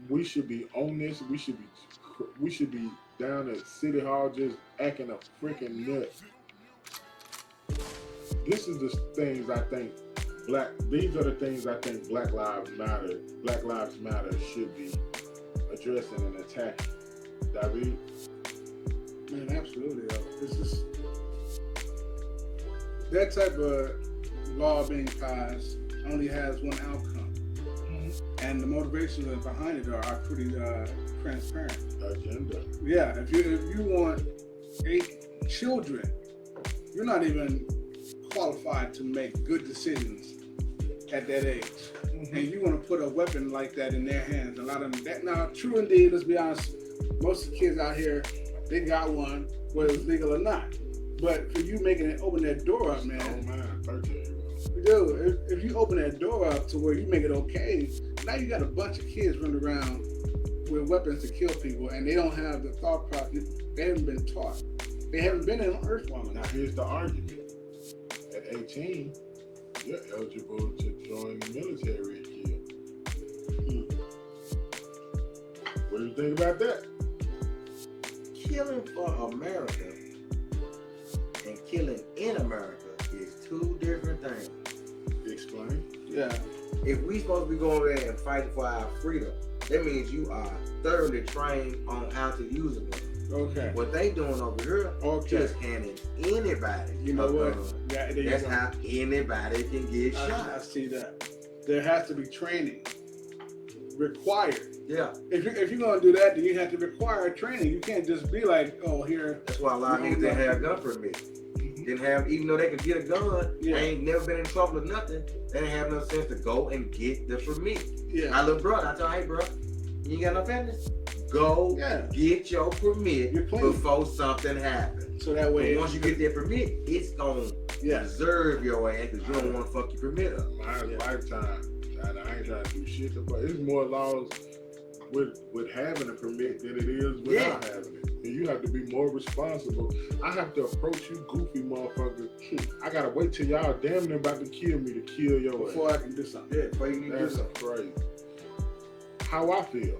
we should be on this. We should be down at City Hall just acting a freaking nut. This is the things I think these are the things I think Black Lives Matter should be addressing and attacking. Dahveed? Man, absolutely. It's just that type of law being passed only has one outcome, and the motivations behind it are pretty transparent. Agenda. Yeah, if you want 8 children, you're not even qualified to make good decisions at that age. Mm-hmm. And you want to put a weapon like that in their hands. A lot of them. Now, true indeed, let's be honest, most of the kids out here, they got one, whether it's legal or not. But for you making it, open that door up, man. Oh, man, 13. Dude, if you open that door up to where you make it okay, now you got a bunch of kids running around with weapons to kill people, and they don't have the thought process. They haven't been taught. They haven't been in Earth long enough. Now, here's the argument. At 18, you're eligible to join the military and kill. What do you think about that? Killing for America and killing in America is 2 different things. Explain. Yeah. If we supposed to be going there and fighting for our freedom, that means you are thoroughly trained on how to use a gun. Okay. What they doing over here, just handing anybody you know what? That's how anybody can get shot. I see that. There has to be training required. Yeah. If you're gonna do that, then you have to require training. You can't just be like, oh, here. That's why a lot of niggas didn't have gun permits. Didn't have, even though they could get a gun, they ain't never been in trouble or nothing. They didn't have no sense to go and get the permit. Yeah. My little brother, I tell him, hey, bro, you ain't got no business. Go get your permit before something happens. So that way, once you get that permit, it's gonna preserve your ass because you don't want to fuck your permit up. My lifetime, and I ain't trying to do shit. But it's more laws with having a permit than it is without having it. And you have to be more responsible. I have to approach you, goofy motherfucker. I gotta wait till y'all damn near about to kill me to kill your ass. Before I can do something. Yeah, before you can do something. Crazy. How I feel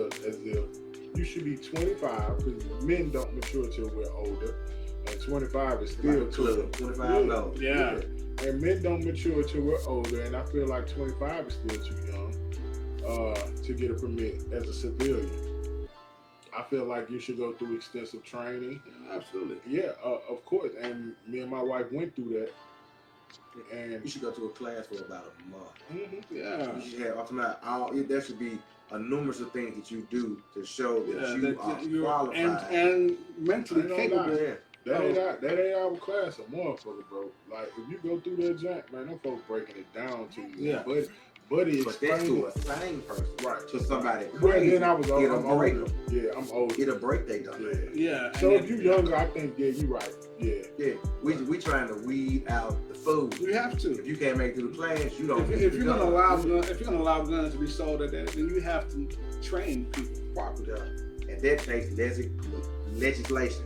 as if you should be 25 because men don't mature till we're older, and 25 is still like too 25 no. Yeah. And men don't mature till we're older, and I feel like 25 is still too young to get a permit as a civilian. I feel like you should go through extensive training. Absolutely. Yeah, of course. And me and my wife went through that. And you should go to a class for about a month. Mm-hmm. Yeah. You should have there should be a numerous of things that you do to show that you are qualified and mentally capable. That ain't our class, a motherfucker, bro. Like if you go through that junk, man, them folks breaking it down to you. Yeah. But that's to a sane person, right? To somebody Well, crazy. then I'm older. Them. Yeah, I'm older. It'll break they dumb. Yeah. So if you younger, I think you're right. Yeah. We trying to weed out the food. You have to. If you can't make it through the class, you don't. If you're gonna allow guns to be sold at that, then you have to train people properly. And that takes legislation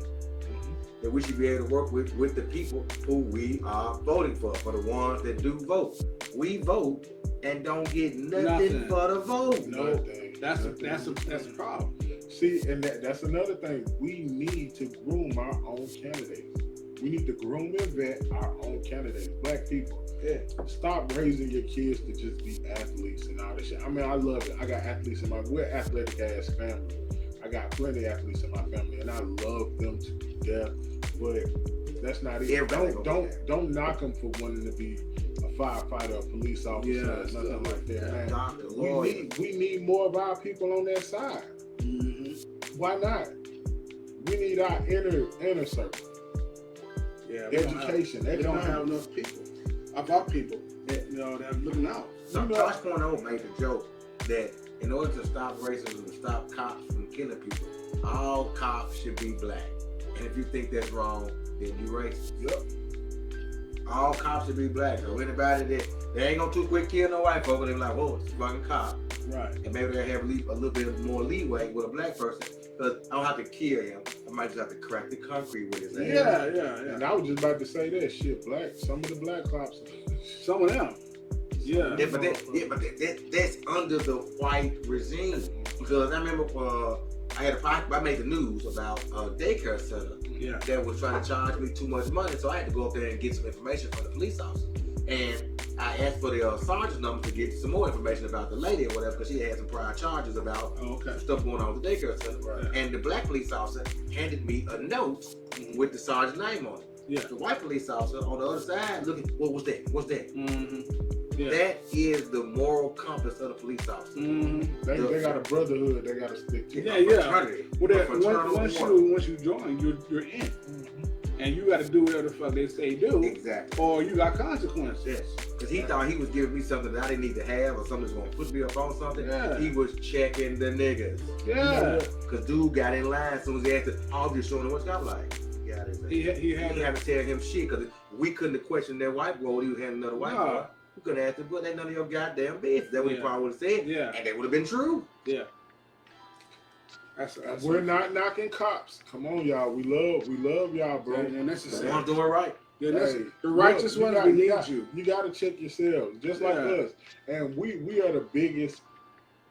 that we should be able to work with the people who we are voting for the ones that do vote. We vote and don't get nothing for the vote. No, that's a problem. See, and that's another thing. We need to groom our own candidates. We need to groom and vet our own candidates. Black people. Yeah. Stop raising your kids to just be athletes and all this shit. I mean, I love it. I got athletes in we're an athletic ass family. I got plenty of athletes in my family, and I love them to death. But that's not it. Don't knock them for wanting to be a firefighter, a police officer, or nothing like that. Man. Doctor, we need more of our people on that side. Mm-hmm. Why not? We need our inner circle. Yeah, education. We don't have enough people of our people that that are looking out. So Josh Point made the joke that in order to stop racism and stop cops from killing people, all cops should be black. And if you think that's wrong, then you racist. Yep. All cops should be black. So anybody that they ain't gonna too quick kill no white folk, they're like, whoa, it's a fucking cop. Right. And maybe they have a little bit more leeway with a black person. Because I don't have to kill him. I might just have to crack the concrete with his ass. Yeah. And I was just about to say that shit. Some of the black cops, some of them. Yeah. But that's under the white regime. Because I remember I made the news about a daycare center that was trying to charge me too much money, so I had to go up there and get some information from the police officer. And I asked for the sergeant's number to get some more information about the lady or whatever, because she had some prior charges about stuff going on with the daycare center. Right. And the black police officer handed me a note with the sergeant's name on it. Yeah. The white police officer on the other side looking, what's that? Mm-hmm. Yeah. That is the moral compass of the police officer. Mm-hmm. They got a brotherhood they got to stick to. Yeah, yeah. Fraternity. Well, A fraternal order. once you join, you're in, and you got to do whatever the fuck they say do, Exactly. or you got consequences. Yes. Because he thought he was giving me something that I didn't need to have, or something that's gonna put me up on something. Yeah. He was checking the niggas. Yeah. Because dude got in line as soon as he asked, "I'll just showing him what's got like." Yeah, He he had didn't have to tell him shit because we couldn't have questioned that white boy when he was having another white boy. We could have asked him, "But that none of your goddamn business." That's what he probably would have said. Yeah. And they would have been true. Yeah. We're not knocking cops. Come on, y'all. We love y'all, bro. And The necessary. ones doing right. Yeah, Hey, the righteous look, ones, we need you. you. You got to check yourselves, just like us. And we are the biggest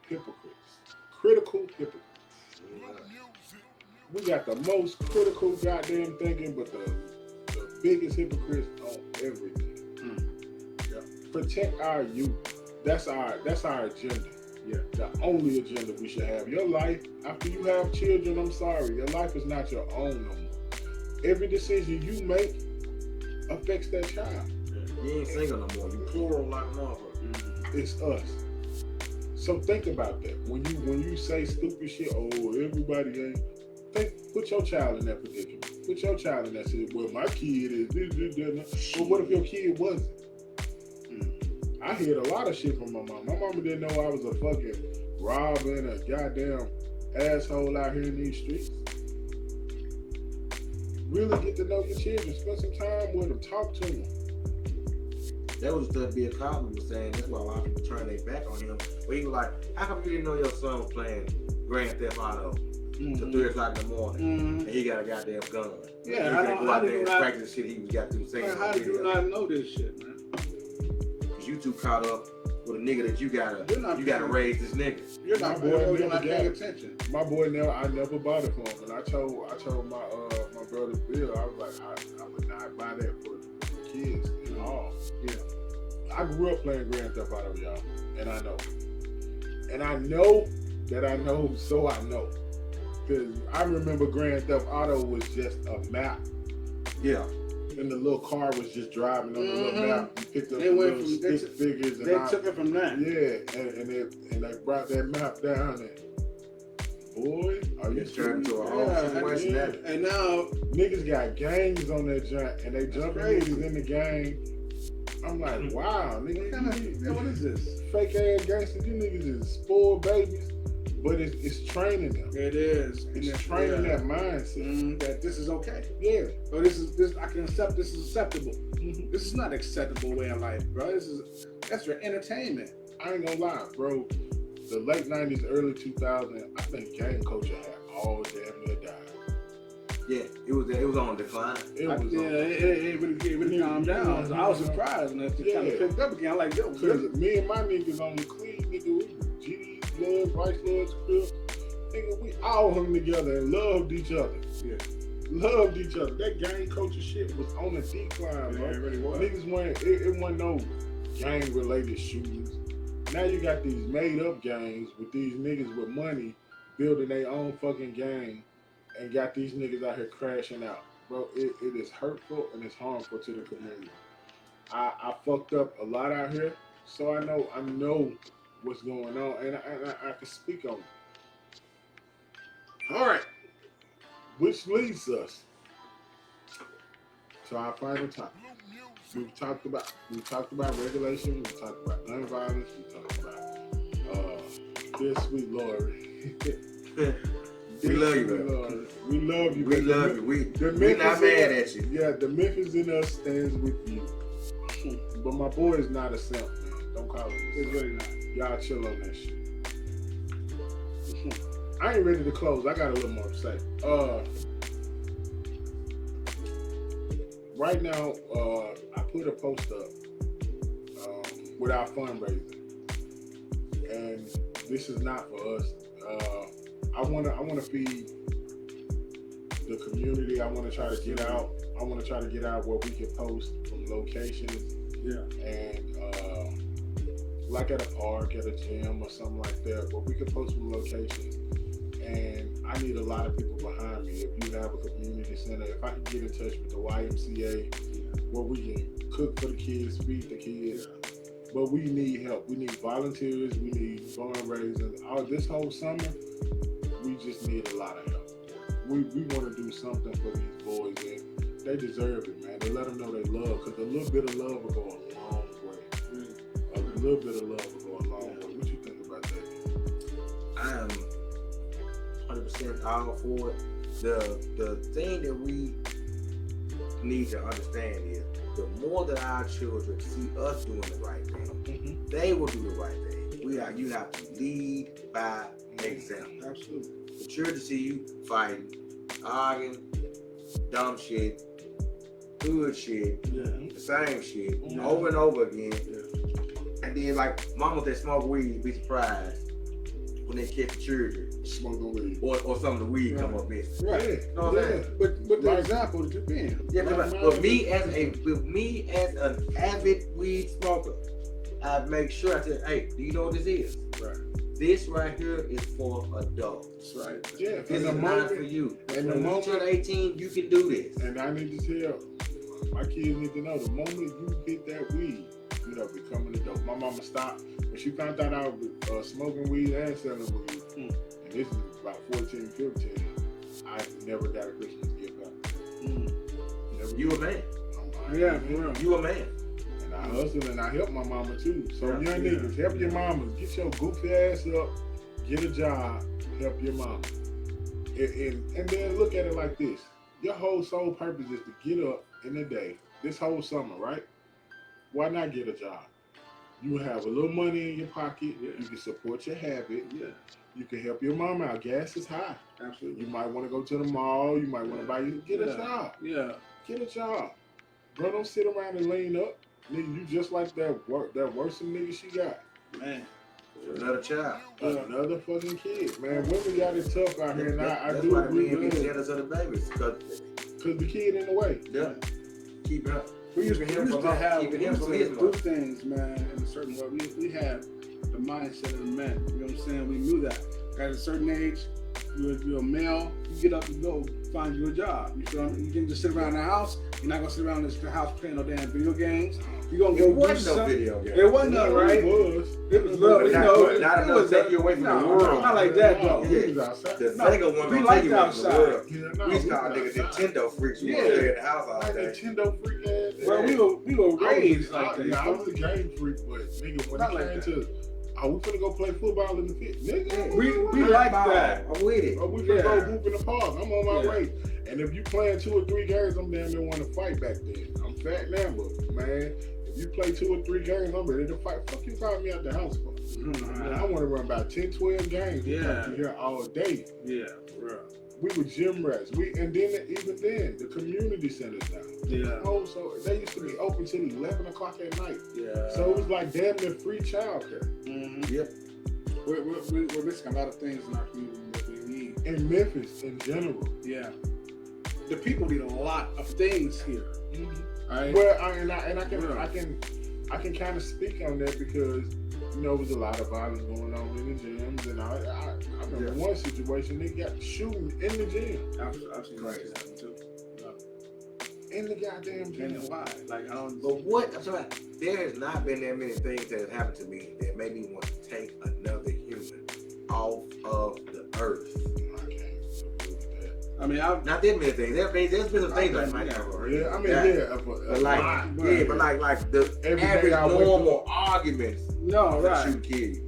hypocrites. Critical hypocrites. We got the most critical goddamn thinking, but the biggest hypocrites on everything. Yeah. Protect our youth. That's our agenda. Yeah. The only agenda we should have. Your life, after you have children, I'm sorry, your life is not your own no more. Every decision you make affects that child. You ain't single no more. You plural like a motherfucker. It's us. So think about that. When you say stupid shit, oh, everybody ain't. Put your child in that predicament. Put your child in that situation. Well, my kid is this. Well, what if your kid wasn't? I heard a lot of shit from my mom. My mama didn't know I was a fucking robber and a goddamn asshole out here in these streets. Really get to know your children. Spend some time with them. Talk to them. That was the Bill Cosby was saying. That's why a lot of people turn their back on him. But he was like, "How come you didn't know your son was playing Grand Theft Auto till 3 o'clock in the morning, and he got a goddamn gun? Yeah, I don't go out there and practice the shit he got through saying. How do you not know this shit, man? Because you too caught up with a nigga that you gotta raise this nigga. You're not paying attention. My boy I never bought it for him, and I told my brother Bill, I was like, I would not buy that for the kids at all. Yeah, I grew up playing Grand Theft Auto, y'all, and I know that I know, so I know, because I remember Grand Theft Auto was just a map. Yeah. And the little car was just driving on the little map. You picked up the little stick figures. And they took it from that. Yeah, and they brought that map down. And boy, are you turned to a whole situation? And now niggas got gangs on that joint, and they jumping niggas in the gang. I'm like, wow, nigga, what is this? Fake ass gangsters. You niggas is spoiled babies. But it's training them. It is. It's training that mindset that this is okay. Yeah. Or this I can accept. This is acceptable. This is not acceptable way of life, bro. That's for entertainment. I ain't gonna lie, bro. The late '90s, early 2000s, I think gang culture had all damn near died. Yeah, it was on decline. It really calmed down. So I was surprised when it kind of picked up again. I'm like, yo, because me and my niggas on the clean, nigga, we was GDs, Bloods, Vice Lords, Crips. Nigga, we all hung together and loved each other. Yeah. Loved each other. That gang culture shit was on a decline, bro. It really was. Niggas it wasn't no gang related shootings. Now you got these made up gangs with these niggas with money building their own fucking gang and got these niggas out here crashing out. Bro, it is hurtful and it's harmful to the community. I fucked up a lot out here, so I know what's going on, and I can speak on it. All right, which leads us to our final topic. We've talked about regulation. We talked about gun violence. We talked about dear sweet Lori. We love you, bro. Lord. We love you. We love you. We're not mad at you. Yeah, the Memphis in us stands with you. But my boy is not a simp, man. Don't call it. It's really not. Y'all chill on that shit. I ain't ready to close. I got a little more to say. Right now, I put a post up with our fundraising, and this is not for us. I wanna feed the community. I wanna try to get out. I wanna try to get out where we can post from locations. Yeah. And like at a park, at a gym, or something like that, where we can post from locations. And I need a lot of people behind me. If you have a community center, if I can get in touch with the YMCA, where we can cook for the kids, feed the kids, But we need help. We need volunteers. We need fundraisers. All this whole summer, we just need a lot of help. We want to do something for these boys, and they deserve it, man. They let them know they love, because a little bit of love will go a long way. A little bit of love will go a long way. What you think about that? I am 100% all for it. The thing that we need to understand is the more that our children see us doing the right thing, they will do the right thing. You have to lead by example. Absolutely. The children see you fighting, arguing, dumb shit, good shit, the same shit, over and over again. And then, like, mamas that smoke weed be surprised when they catch the children Smoking weed. or some of the weed come up missing. Right. Yeah. You know what I'm saying? But the example that you're being. Yeah, but with me as an avid weed smoker, I make sure I say, hey, do you know what this is? Right. This right here is for adults. That's right. Yeah, This is not for you. And the When you moment, turn 18, you can do this. and I need to tell my kids need to know, the moment you hit that weed, you know, becoming an adult. My mama stopped when she found out I was smoking weed and selling weed. And this is about 14, 15. I never got a Christmas gift out. Never. You a man. Yeah, for real. You a man. And I hustle and I help my mama too. So Yeah. young niggas, help your mama. Get your goofy ass up. Get a job. Help your mama. And then look at it like this. Your whole sole purpose is to get up in the day, this whole summer, right? Why not get a job? You have a little money in your pocket. Yeah. You can support your habit. Yeah. You can help your mom out. Gas is high. Absolutely. You might want to go to the mall. You might want to buy you. Get a Yeah. job. Yeah. Get a job. Bro, don't sit around and lean up. Nigga, you just like that worst nigga she got. Man. Another child. Another fucking kid. Man, women got it tough out here. And I That's do why the agree men be with it. jealous of the babies. Because the kid in the way. Yeah. Keep it up. We used Keeping him to from have keeping we him used from to his do mother. things, man, in a certain way. We had the mindset of the men. You know what I'm saying? We knew that. At a certain age, you're a male, you get up and go find you a job. You feel me? You can just sit around the house. You're not gonna sit around the house playing no damn video games. You're gonna There go do wasn't no something. video game. There wasn't none, right? It was. It was love, But you not- know. but not it enough was to take you away from the world. Not like that, though. We was outside. The No, Sega one we gonna liked take you away from the outside. world. Yeah, We used to call was niggas outside. Nintendo freaks. We Yeah. want to stay in the house all Like day. Nintendo freak ass. Well, we were raised like that. Yeah, I was a game freak, but nigga, when Not it like came that. to, we finna go play football in the fit, nigga. We like that. I'm with it. We finna go Yeah. hoop in the park. I'm on my Yeah. way. And if you playing 2 or 3 games, I'm damn near want to fight back then. I'm fat now, but man, if you play 2 or 3 games, I'm ready to fight. Fuck you calling me out the house for? Man, I want to run about 10, 12 games. Yeah. You here all day. Yeah, for real. We were gym rats. Even then, the community centers now. Yeah. Oh, so they used to be open till 11 o'clock at night. Yeah. So it was like damn near free childcare. Mm-hmm. Yep. We're missing a lot of things in our community that we need. In Memphis, in general. Yeah. The people need a lot of things here. Right? Well, I can kind of speak on that because you know there was a lot of violence going on in the gyms, and I remember one situation they got shooting in the gym. I've seen that happen too. In the goddamn gym. And why? Like I don't. But what I'm talking about, there has not been that many things that have happened to me that made me want to take another human off of the earth. I can't agree with that. I mean, I've Not that many things. There's been some things like Yeah. Yeah, I mean, Yeah. yeah, But like the Every average day I wake normal arguments no that right. shoot kids.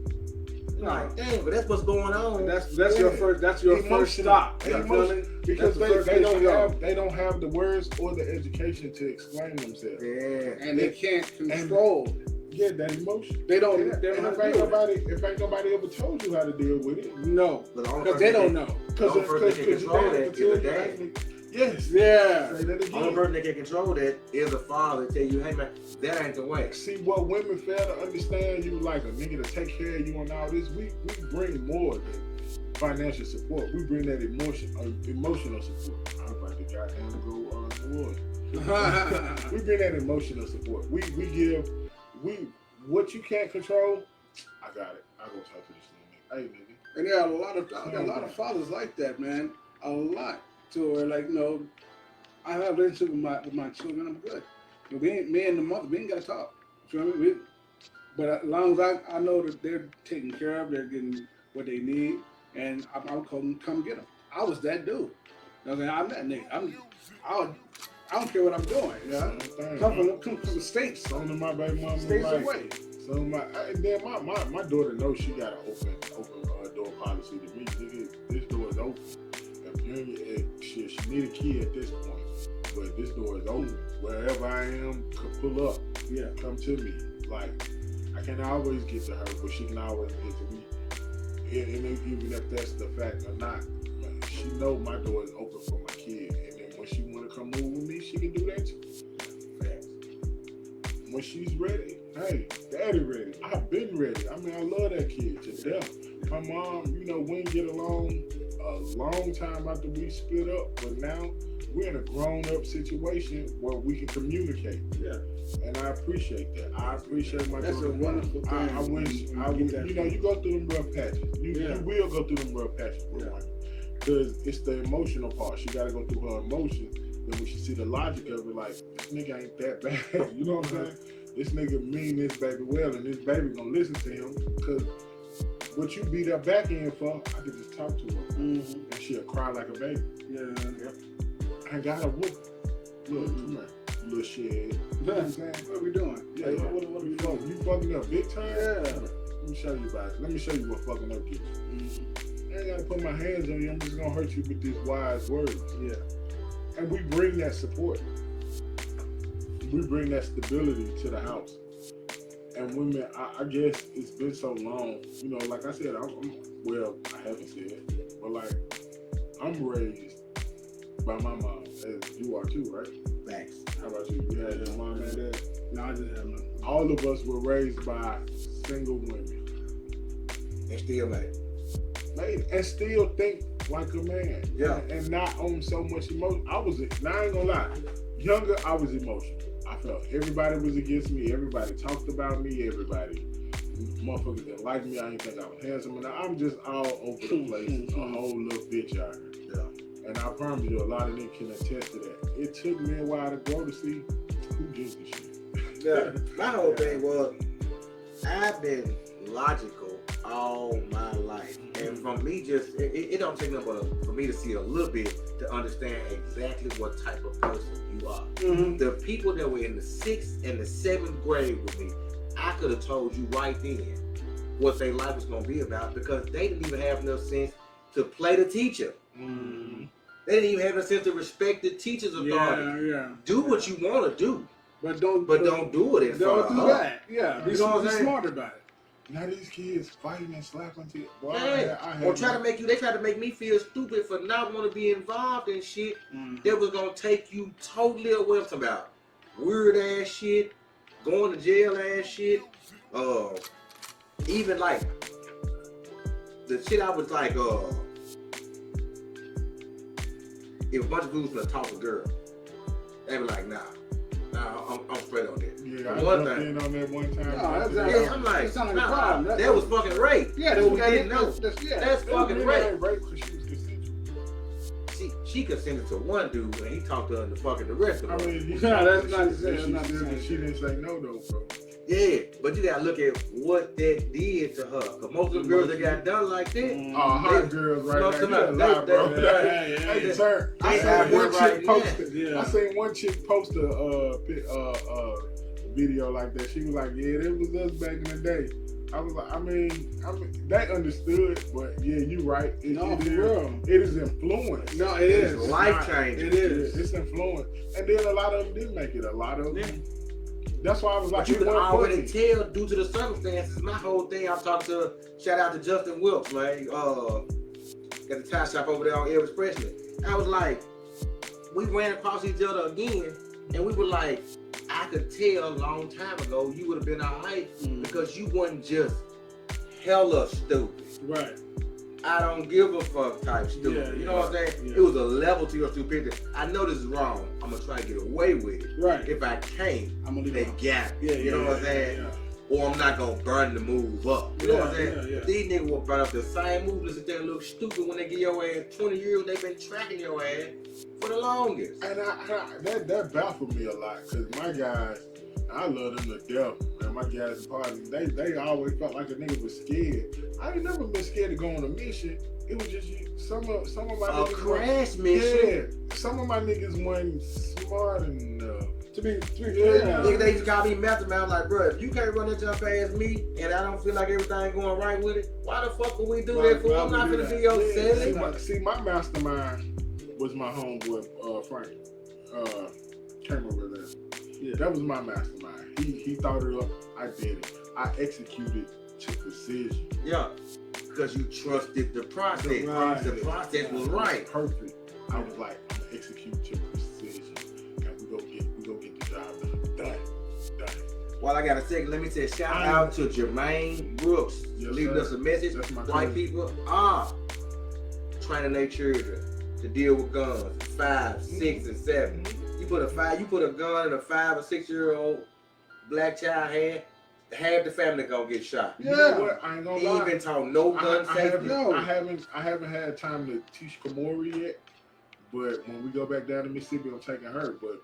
No. Like, dang, but that's what's going on. That's Yeah. your first. That's your first Emotional. stop. You feel me? Because That's the first they place don't you go. they don't have the words or the education to explain themselves. Yeah. And they can't control. Yeah, that emotion. They don't. Yeah. They don't And know if how to ain't deal with nobody ever told you how to deal with it. it. No, But the only because person they that don't can- know. The only person that can control that is a dad. Yes. Yeah. Say that The only again. person that can control that is a father. Tell you, hey man, that ain't the way. See what women fail to understand, you like a nigga to take care of you and all this. We bring more than financial support. We bring that emotional support. I'm about to goddamn go towards. We bring that emotional support. We give what you can't control. I got it. I go talk to this nigga. Hey nigga. And there are a lot of fathers like that, man. A lot. To where, like, you know, I have a relationship with my children. I'm good. But me and the mother, we ain't gotta talk. You know what I mean? But as long as I know that they're taken care of, they're getting what they need, and I'll come get them. I was that dude. I'm that nigga. I don't care what I'm doing. Yeah, come from the states. Some of my baby mama States like, away. some of and then my daughter knows she got an open door policy to me. Nigga, this door is open. Shit, she need a key at this point, but this door is open. Wherever I am, could pull up. Yeah, come to me. Like, I can't always get to her, but she can always get to me. And even if that's the fact or not, like, she know my door is open for my kid. And then when she want to come move with me, she can do that too. When she's ready, hey, daddy ready. I've been ready. I mean, I love that kid to death. My mom, we didn't get along a long time after we split up, but now we're in a grown-up situation where we can communicate. Yeah. And I appreciate that. I appreciate my daughter. That's a wonderful thing. I wish, you go through them rough patches. You will go through them rough patches with one. Because it's the emotional part. She got to go through her emotions. Then when she see the logic of it, like, this nigga ain't that bad. You know what I'm saying? This nigga mean this baby well, and this baby gonna listen to him. Because what you beat her back in for, I could just talk to her. And she'll cry like a baby. Yeah. I got her whoop. Look, come here. Little shit. You know what I'm saying? What are we doing? Yeah, what are we doing? You fucking up big time? Yeah. Let me show you about it. Let me show you what fucking up gets you. I ain't gotta put my hands on you. I'm just gonna hurt you with these wise words. Yeah. And we bring that support. We bring that stability to the house. And women, I guess it's been so long. Like I said, I haven't said it, but like, I'm raised by my mom, as you are too, right? Thanks. How about you? You had your mom and dad? No, I just have none. All of us were raised by single women. And still made. And still think like a man. Yeah. And not on so much emotion. I ain't gonna lie. Younger, I was emotional. I felt everybody was against me. Everybody talked about me. Everybody, motherfuckers didn't like me. I didn't think I was handsome. And I'm just all over the place. A whole little bitch out here. Yeah. And I promise you, a lot of them can attest to that. It took me a while to grow to see who gives a shit. Yeah. My whole thing was, I've been logical all my life. And from me it don't take nothing for me to see a little bit to understand exactly what type of person you are. The people that were in the 6th and the 7th grade with me, I could have told you right then what their life was going to be about, because they didn't even have enough sense to play the teacher. They didn't even have enough sense to respect the teacher's authority. Yeah. Do what you want to do. But don't do it in front of her. that. Yeah. You know what I'm saying? Smart about it. Now these kids fighting and slapping to Or they try to make me feel stupid for not want to be involved in shit that was gonna take you totally away from about weird ass shit, going to jail ass shit. Even like the shit I was like, if a bunch of dudes gonna talk to girls, they be like, nah, I'm straight on this. Yeah, I jumped in on that one time. I'm like, nah, that was fucking rape. Yeah, we didn't know. That's fucking rape. Rape because she was consensual. She consented to one dude and he talked to her and fucking the rest of them. I mean, that's not the same. She didn't say no though, bro. Yeah, but you gotta look at what that did to her. Cause most of the girls that got done like that, hot girls right now. I seen one chick post a video like that. She was like, "Yeah, that was us back in the day." I was like, I mean, they understood, but yeah, you right. It is influence. No, it is life changing. It is. It's influence, and then a lot of them didn't make it. A lot of them. That's why I was like, but you can already tell due to the circumstances. My whole thing, I'm talking to, shout out to Justin Wilkes, man. Got the tie shop over there on Elvis Presley. I was like, we ran across each other again, and we were like, I could tell a long time ago you would have been all right because you wasn't just hella stupid. Right. I don't give a fuck type stupid. You know what I'm saying? Yeah. It was a level to your stupidity. I know this is wrong. I'm gonna try to get away with it. Right. If I can't, I'm gonna leave they gap. You know what I'm saying? Yeah. Or I'm not gonna burn the move up. You know what I'm saying? Yeah. These niggas will burn up the same move and sit there and look stupid when they get your ass 20 years. They've been tracking your ass for the longest. And that baffled me a lot because my guys, I love them to death, man. My guys' parties, they always felt like a nigga was scared. I ain't never been scared to go on a mission. It was just some of my A niggas. crash mission. Yeah, some of my niggas weren't smart enough. To be Yeah. Nigga, they used to call me method man. I'm like, bro, if you can't run that jump past me and I don't feel like everything going right with it, why the fuck would we do that for? I'm not gonna be your silly. See, my mastermind was my homeboy Frank. Can't remember that. Yeah, that was my mastermind. He thought it up. I did it. I executed to precision. Yeah, because you trusted the process. Right. The process was right. Perfect. I was like, I'm gonna execute to precision, and we go get the job done. While I got a second, let me say shout out to Jermaine Brooks, Yes, leaving sir. us a message. That's my White cousin. people are training their children to deal with guns, 5, 6, and 7. You put a gun in a 5 or 6 year old black child hand, half the family gonna get shot. You know what? I ain't gonna He lie. ain't been taught no gun safety. I haven't had time to teach Kamori yet. But when we go back down to Mississippi, I'm taking her. But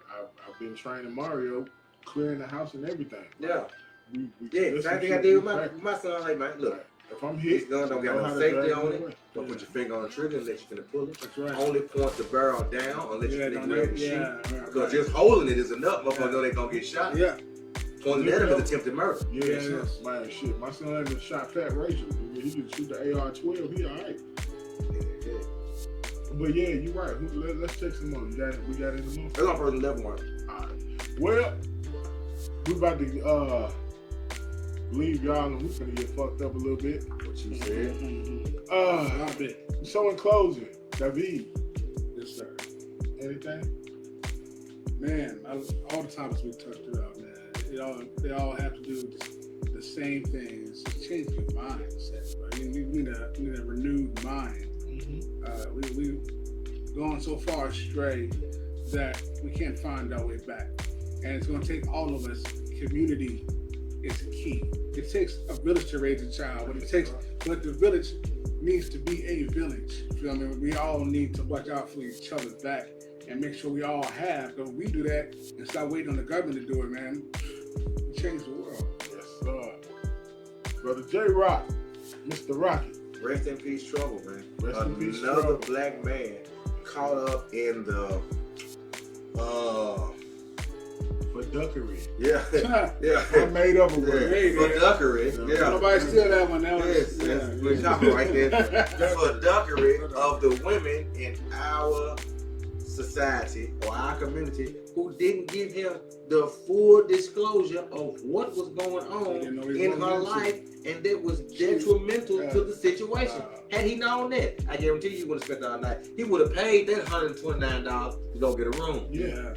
I've been training Mario, clearing the house and everything. Yeah. We Yeah, same thing I did with my son. Like, man, look, if I'm this hit, gun don't got know no how to safety drag on it it. away. Don't put your finger on the trigger unless you're finna pull it. That's right. Only point the barrel down unless you're finna grab the shoot. Because right. just holding it is enough. Motherfuckers know they gonna get shot. Yeah. Pointing at them is attempted murder. Yeah, yes. man, shit. My son hasn't shot Fat Rachel. He can shoot the AR-12. He all right. Yeah. But yeah, you're right. Let's check some more. We got any more? That's my first level one. All right. Well, we about to leave y'all and we're gonna get fucked up a little bit. What you said. I bet. So in closing, Dahveed, Yes, sir. anything? Man, all the topics we touched about, man, they all have to do with the same thing. It's just change your mindset, right? You need a renewed mind. We gone so far astray that we can't find our way back, and it's going to take all of us. Community is key. It takes a village to raise a child, but the village needs to be a village. You feel me? We all need to watch out for each other's back and make sure we all have. Because we do that and start waiting on the government to do it, man, we change the world. Yes, sir. Brother JRock, Mr. Rocky. Rest in peace, trouble, man. Rest in peace, Another trouble. black man caught up in the Fuduckery. yeah. I made up a Yeah, word. fuduckery. Yeah. Nobody steal that one. That was, Yes, we're talking right there. Fuduckery of the women in our society or our community who didn't give him the full disclosure of what was going on in her life, and that was detrimental to the situation. Had he known that, I guarantee you he would have spent all night. He would have paid that $129 to go get a room. Yeah.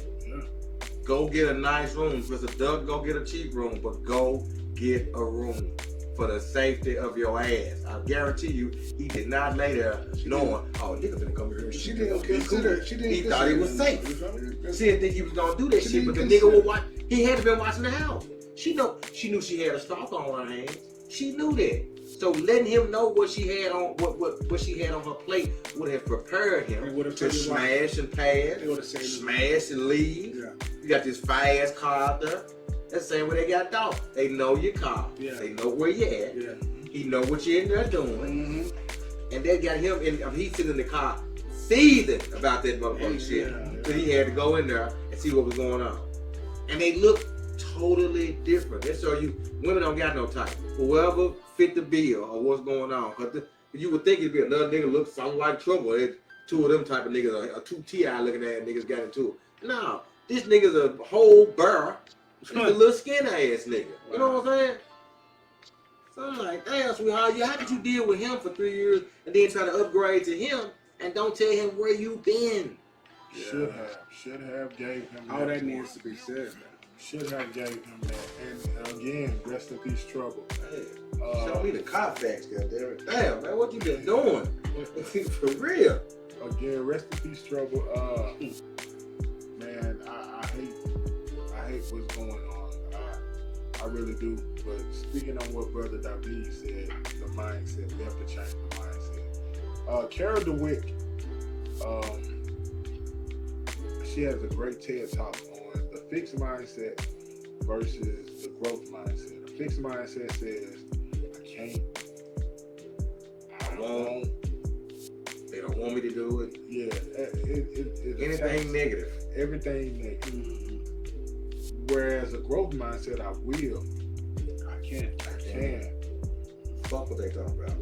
Go get a nice room. If it's a duck, go get a cheap room, but go get a room for the safety of your ass. I guarantee you, he did not lay there knowing, oh, nigga finna come here and She shoot didn't me. consider. He thought he was safe. She didn't think he was gonna do that shit, but the nigga was watch. He had to been watching the house. She knew she had a stalker on her hands. She knew that. So letting him know what she had on what she had on her plate would have prepared him to smash and pass, smash and leave. Yeah. You got this fast car out there. That's the same way they got dog. They know your car. Yeah. They know where you at. Yeah. He know what you in there doing. Mm-hmm. And they got him in. He's sitting in the car, seething about that motherfucking shit. Yeah. So he had to go in there and see what was going on. And they look totally different. They show you women don't got no type. Whoever fit the bill or what's going on. Cause you would think it'd be another nigga look something like trouble. Two of them type of niggas, or two T.I. looking at niggas got into it. No, this nigga's a whole burr. He's a little skin ass nigga. You know what I'm saying? So I'm like, damn, sweetheart, how did you deal with him for 3 years and then try to upgrade to him and don't tell him where you been? Should have gave him All that needs to be said. Should have gave him that. And again, rest in peace, trouble. Hey, show me the cop facts, goddammit. Damn, man, what you been doing? For real. Again, rest in peace, trouble. Man, I hate what's going on. I really do. But speaking on what Brother Dahveed said, the mindset, we have to change the mindset. Kara DeWitt, she has a great TED talk on the fixed mindset versus the growth mindset. A fixed mindset says, I can't, I won't. They don't want me to do it. Yeah, it Anything negative. Everything negative. Mm-hmm. Whereas a growth mindset, I will. I can. Fuck what they talking about.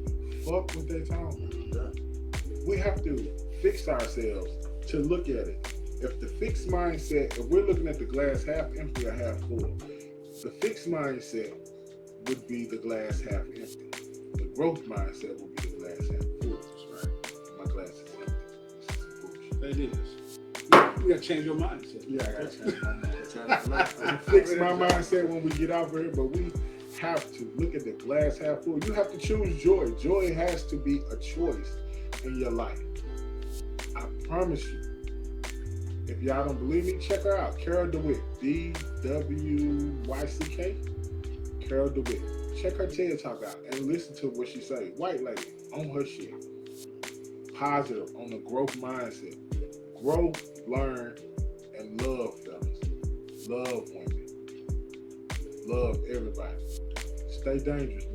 Fuck what they talking about. Yeah. We have to fix ourselves to look at it. If the fixed mindset, if we're looking at the glass half empty or half full, the fixed mindset would be the glass half empty. The growth mindset would be the glass half full. That's right. My glass is empty. This is bullshit. That is. You gotta change your mindset. Yeah, I gotta change my mindset. Fix my mindset when we get out of here, but we have to look at the glass half full. You have to choose joy. Joy has to be a choice in your life. I promise you. If y'all don't believe me, check her out. Carol DeWitt. DWYCK. Carol DeWitt. Check her TED Talk out and listen to what she say. White lady on her shit. Positive on the growth mindset. Grow, learn, and love, fellas. Love women. Love everybody. Stay dangerous.